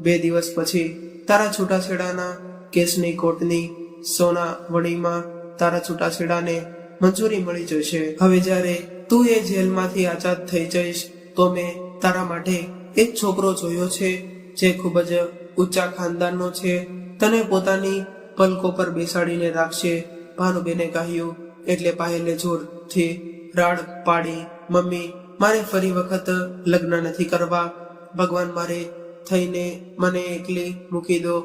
S1: 2 દિવસ પછી તારા છૂટાછેડાના કેસની કોર્ટની સુનાવણીમાં તારા છૂટાછેડાને મંજૂરી મળી જશે. હવે જ્યારે તું એ જેલમાંથી આઝાદ થઈ જઈશ તો મેં તારા માટે એક છોકરો જોયો છે જે ખૂબ જ ઊંચા ખાનદાનનો છે. તને પોતાની પલકો પર બેસાડીને રાખશે, ભાનુબેને કહ્યું. એટલે પાયલે જોરથી રાડ પાડી, મમ્મી, મારે ફરી વખત લગ્ન નથી કરવા. ભગવાન મારે થઈને મને એકલી મૂકી દો.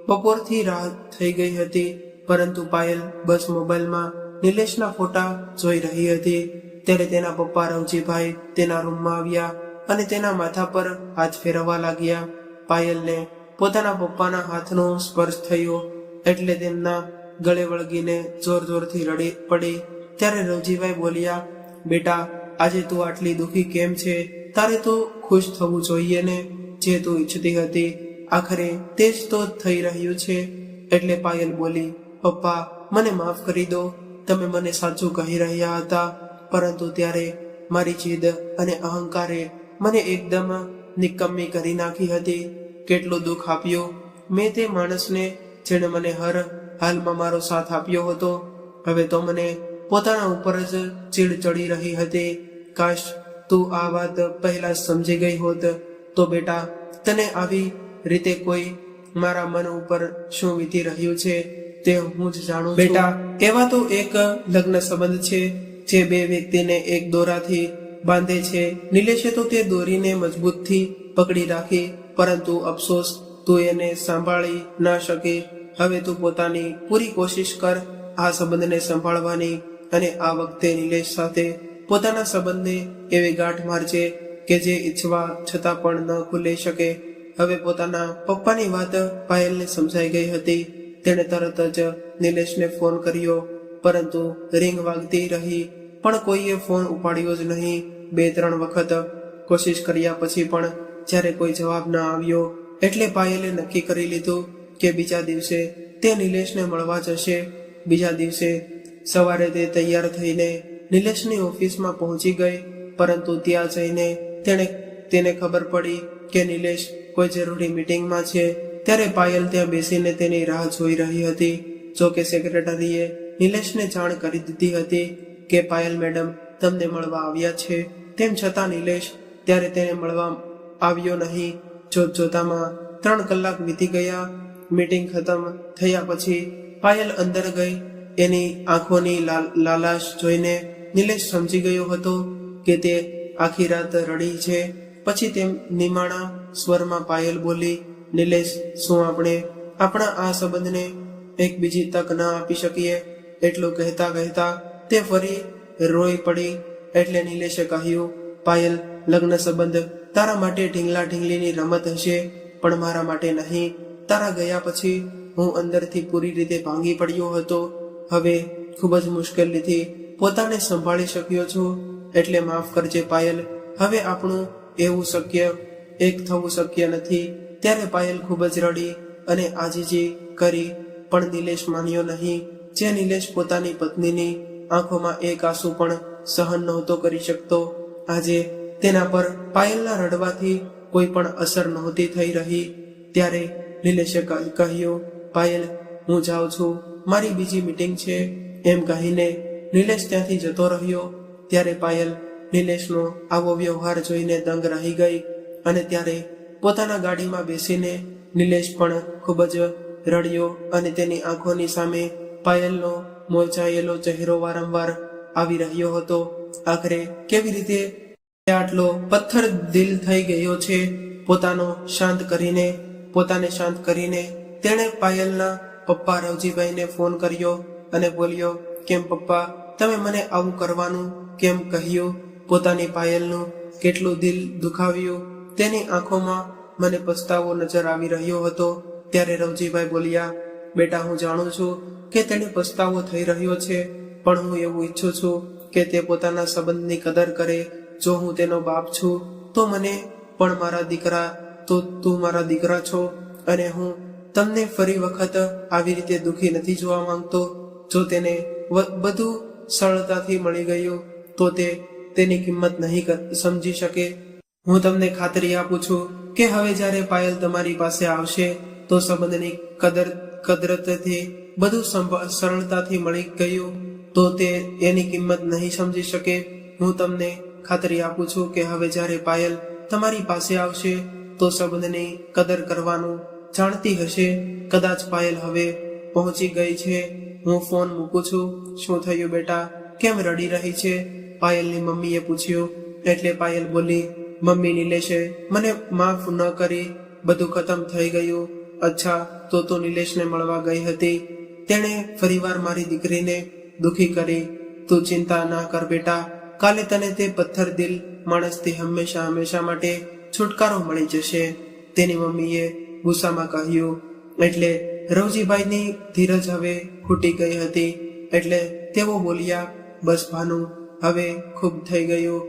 S1: બપોરથી રાત થઈ ગઈ હતી, પરંતુ પાયલ બસ મોબાઈલમાં નિલેશના ફોટા જોઈ રહી હતી. ત્યારે તેના પપ્પા રવજીભાઈ તેના રૂમમાં આવ્યા અને તેના માથા પર હાથ ફેરવવા લાગ્યા. પાયલને પોતાના પપ્પાના હાથનો સ્પર્શ થયો એટલે તેમના ગળે વળગીને જોરથી રડી પડી. ત્યારે રવજીભાઈ બોલ્યા, બેટા, આજે તું આટલી દુઃખી કેમ છે? તારે તો ખુશ થવું જોઈએ ને. જે તું ઈચ્છતી હતી આખરે તે જ તો થઈ રહ્યું છે. એટલે પાયલ બોલી, પપ્પા, મને માફ કરી દો. તમે મને સાચું કહી રહ્યા હતા, પરંતુ ત્યારે મારી જીદ અને અહંકારે મને એકદમ નિકમ્મી કરી નાખી હતી. કેટલું દુઃખ આપ્યું મેં તે માણસને જેણે મને હર હાલમાં મારો સાથ આપ્યો હતો. હવે તો મને પોતાના ઉપર જ ચીડ ચડી રહી હતી. કાશ તું આ વાત પહેલા સમજી ગઈ હોત. તો બેટા, તને આવી રીતે કોઈ મારા મન ઉપર શું વીતી રહ્યું છે તે હું જ જાણું છું. બેટા, એવા તો એક લગ્ન સંબંધ છે જે 2 વ્યક્તિને એક દોરાથી બાંધે છે. નિલેશે તો તે દોરીને મજબૂતથી પકડી રાખી, પરંતુ અફસોસ તું એને સાંભળી ના શકી. હવે તું પોતાની પૂરી કોશિશ કર આ સંબંધને સંભાળવાની અને આ વખતે નિલેશ સાથે પોતાના સંબંધને એવી ગાંઠ મારજે કે જે ઈચ્છવા છતાં પણ ન ખુલી શકે. હવે પોતાના પપ્પાની વાત પાયલને સમજાઈ ગઈ હતી. તેણે તરત જ નિલેશને ફોન કર્યો, પરંતુ રિંગ વાગતી રહી પણ કોઈએ ફોન ઉપાડ્યો જ નહીં. 2-3 વખત કોશિશ કર્યા પછી પણ જ્યારે કોઈ જવાબ ન આવ્યો એટલે પાયલે નક્કી કરી લીધું કે બીજા દિવસે તે નિલેશને મળવા જશે. બીજા દિવસે સવારે તે તૈયાર થઈને નિલેશની ઓફિસમાં પહોંચી ગઈ, પરંતુ ત્યાં જઈને તેને ખબર પડી કે નિલેશ કોઈ જરૂરી મીટિંગમાં છે. ત્યારે પાયલ ત્યાં બેસીને તેની રાહ જોઈ રહી હતી. જો કે સેક્રેટરીએ નિલેશને જાણ કરી દીધી હતી કે પાયલ મેડમ તમને મળવા આવ્યા છે. તેમ છતાં નિલેશ ત્યારે તેને મળવા આવ્યો નહીં. જોતજોતામાં 3 કલાક વીતી ગયા. મીટિંગ ખતમ થયા પછી પાયલ અંદર ગઈ. એની આંખોની લાલાશ જોઈને નિલેશ સમજી ગયો હતો કે તે આખી રાત રડી છે. પછી તેમ નિમાણા સ્વરમાં પાયલ બોલી, નિલેશ, શું આપણે આપણા આ સંબંધને એક બીજી તક ન આપી શકીએ? એટલું કહેતા કહેતા તે ફરી રોઈ પડી. એટલે નિલેશે કહ્યું, પાયલ, લગ્ન સંબંધ તારા માટે ઢીંગલા ઢીંગલીની રમત હશે, પણ મારા માટે નહીં. તારા ગયા પછી હું અંદરથી પૂરી રીતે ભાંગી પડ્યો હતો. હવે ખૂબ જ મુશ્કેલીથી પોતાને સંભાળી શક્યો છું. એટલે માફ કરજે પાયલ. હવે આપણું એવું એક થવું શક્ય નથી. ત્યારે પાયલ ખૂબ જ રડી અને આજીજી કરી, પણ નિલેશ માન્યો નહીં. જે નિલેશ પોતાની પત્નીની આંખોમાં એક આંસુ પણ સહન નહોતો કરી શકતો. આજે તેના પર પાયલના રડવાથી કોઈ પણ અસર નહોતી થઈ રહી. ત્યારે નિલેશે કહ્યું, પાયલ, હું જાઉં છું, મારી બીજી મીટિંગ છે. એમ કહીને નિલેશ ત્યાંથી જતો રહ્યો. ત્યારે પાયલ નિલેશનો આવો વ્યવહાર જોઈને દંગ રહી ગઈ અને ત્યારે પોતાના ગાડીમાં બેસીને નિલેશ પણ ખૂબ જ રડ્યો અને તેની આંખોની સામે પાયલનો મોરચાયેલો ચહેરો વારંવાર આવી રહ્યો હતો. આખરે કેવી રીતે આટલો પથ્થર દિલ થઈ ગયો છે? પોતાને શાંત કરીને તેણે પાયલના પપ્પા રવજીભાઈને ફોન કર્યો અને બોલ્યો, કેમ પપ્પા, તમે મને આવું કરવાનું કેમ કહ્યું? પોતાની પાયલનું કેટલું દિલ દુખાવ્યું તેની આંખોમાં મને પસ્તાવો નજર આવી રહ્યો હતો. ત્યારે રવજીભાઈ બોલ્યા, બેટા, હું જાણું છું કે તેને પસ્તાવો થઈ રહ્યો છે, પણ હું એવું ઈચ્છું છું કે તે પોતાના સંબંધની કદર કરે. જો હું તેનો બાપ છું તો મને પણ તું મારા દીકરા છો અને હું તમને ફરી વખત આવી રીતે દુઃખી નથી જોવા માંગતો. જો તેને બધું સરળતાથી મળી ગયું તો તે તેની કિંમત નહીં સમજી શકે. હું તમને ખાતરી આપું છું કે હવે જ્યારે પાયલ તમારી પાસે આવશે તો સંબંધની કદરતથી બધું સરળતાથી મળી ગયું તો તે એની કિંમત નહીં સમજી શકે. હું તમને ખાતરી આપું છું કે હવે જ્યારે પાયલ તમારી પાસે આવશે તો સંબંધની કદર કરવાનું જાણતી હશે. કદાચ પાયલ હવે પહોંચી ગઈ છે. હું ફોન મૂકું છું. શું થયું બેટા, કેમ રડી રહી છે? પાયલની મમ્મીએ પૂછ્યું. એટલે પાયલ બોલી, મમ્મી, નિલેશે મને માફ ન કરી, બધું ખતમ થઈ ગયું. અચ્છા, તો તું નિલેશને મળવા ગઈ હતી. તેણે ફરીવાર મારી દીકરીને દુખી કરી. તું ચિંતા ના કર બેટા, કાલે તને તે પથ્થર દિલ માણસથી હંમેશા માટે છુટકારો મળી જશે, તેની મમ્મીએ ગુસ્સામાં કહ્યું. એટલે રવજીભાઈની ધીરજ હવે ખૂટી ગઈ હતી. એટલે તેઓ બોલ્યા, બસ ભાનુ, હવે ખૂબ થઈ ગયું.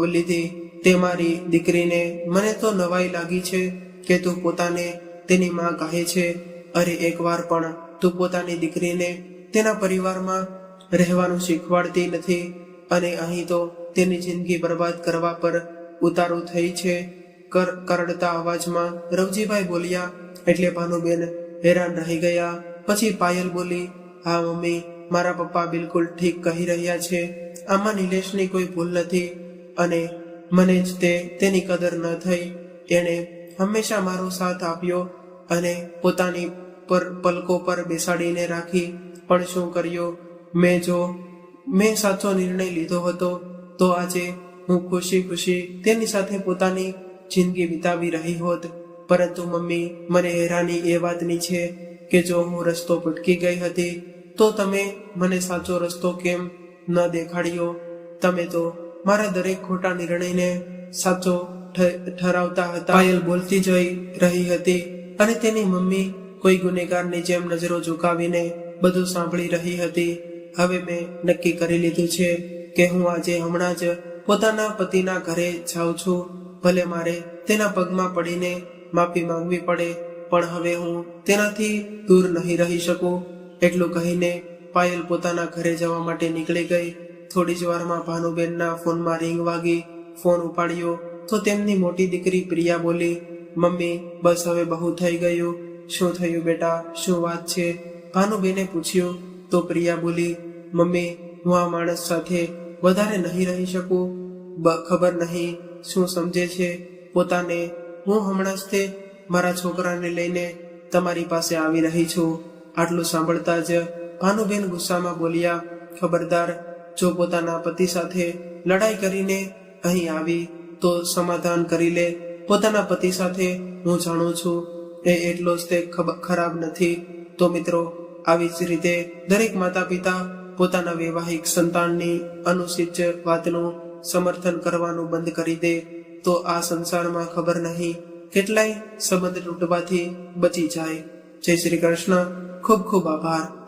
S1: લીધી તે મારી દીકરીને. મને તો નવાઈ લાગી છે કે તું પોતાને તેની માં કહે છે. અરે, એકવાર પણ તું પોતાની દીકરીને તેના પરિવારમાં રહેવાનું શીખવાડતી નથી અને અહીં તો તેની જિંદગી બરબાદ કરવા પર ઉતારું થઈ છે. કરડતા અવાજમાં રવજીભાઈ બોલ્યા. એટલે ભાનુબેન હેરાન રહી ગયા. પછી પાયલ બોલી, હા મમ્મી, મારા પપ્પા બિલકુલ ઠીક કહી રહ્યા છે. આમાં નિલેશની કોઈ ભૂલ નથી અને મને જ તેની કદર ન થઈ. એણે હંમેશા મારો સાથ આપ્યો અને પોતાની પલકો પર બેસાડીને રાખી. પણ શું કર્યું? મેં સાચો નિર્ણય લીધો હતો તો આજે હું ખુશી તેની સાથે પોતાની જિંદગી વિતાવી રહી હોત. પરંતુ મમ્મી, મને હેરાની એ વાતની છે કે જો હું રસ્તો ભટકી ગઈ હતી તો તમે મને સાચો રસ્તો કેમ ન દેખાડ્યો? તમે તો મારા દરેક ખોટા નિર્ણયને સાચો ઠરાવતા હતા. પાયલ બોલતી જઈ રહી હતી અને તેની મમ્મી કોઈ ગુનેગારની જેમ નજરો ઝુકાવીને બધું સાંભળી રહી હતી. હવે મેં નક્કી કરી લીધું છે કે હું આજે હમણાં જ પોતાના પતિના ઘરે જાઉં છું. ભલે મારે તેના પગમાં પડીને માફી માંગવી પડે, પણ હવે હું તેનાથી દૂર નહીં રહી શકું. એટલું કહીને પાયલ પોતાના ઘરે જવા માટે નીકળી ગઈ. થોડી જ વારમાં ભાનુબેનના ફોનમાં રિંગ વાગી. ફોન ઉપાડ્યો તો તેમની મોટી દીકરી પ્રિયા બોલી, મમ્મી બસ હવે બહુ થઈ ગયું. શું થયું બેટા, શું વાત છે? ભાનુબેને પૂછ્યું તો પ્રિયા બોલી, મમ્મી હું આ માણસ સાથે વધારે નહીં રહી શકું. ખબર નહીં શું સમજે છે પોતાને. હું હમણાં જ તે મારા છોકરાને લઈને તમારી પાસે આવી રહી છું. આટલું સાંભળતા જ ભાનુબેન ગુસ્સામાં બોલ્યા, ખબરદાર, જો પોતાના પતિ સાથે લડાઈ કરીને અહીં આવી તો સમાધાન કરી લે. પોતાના પતિ સાથે હું જાણું છું એ એટલો જ તે ખરાબ નથી. તો મિત્રો, આવી જ રીતે દરેક માતા પિતા પોતાના વૈવાહિક સંતાનની અનુચિત વાતનું સમર્થન કરવાનું બંધ કરી દે તો આ સંસારમાં ખબર નહીં કેટલાય સંબંધ તૂટવાથી બચી જાય. જય શ્રી કૃષ્ણ. ખૂબ ખૂબ આભાર.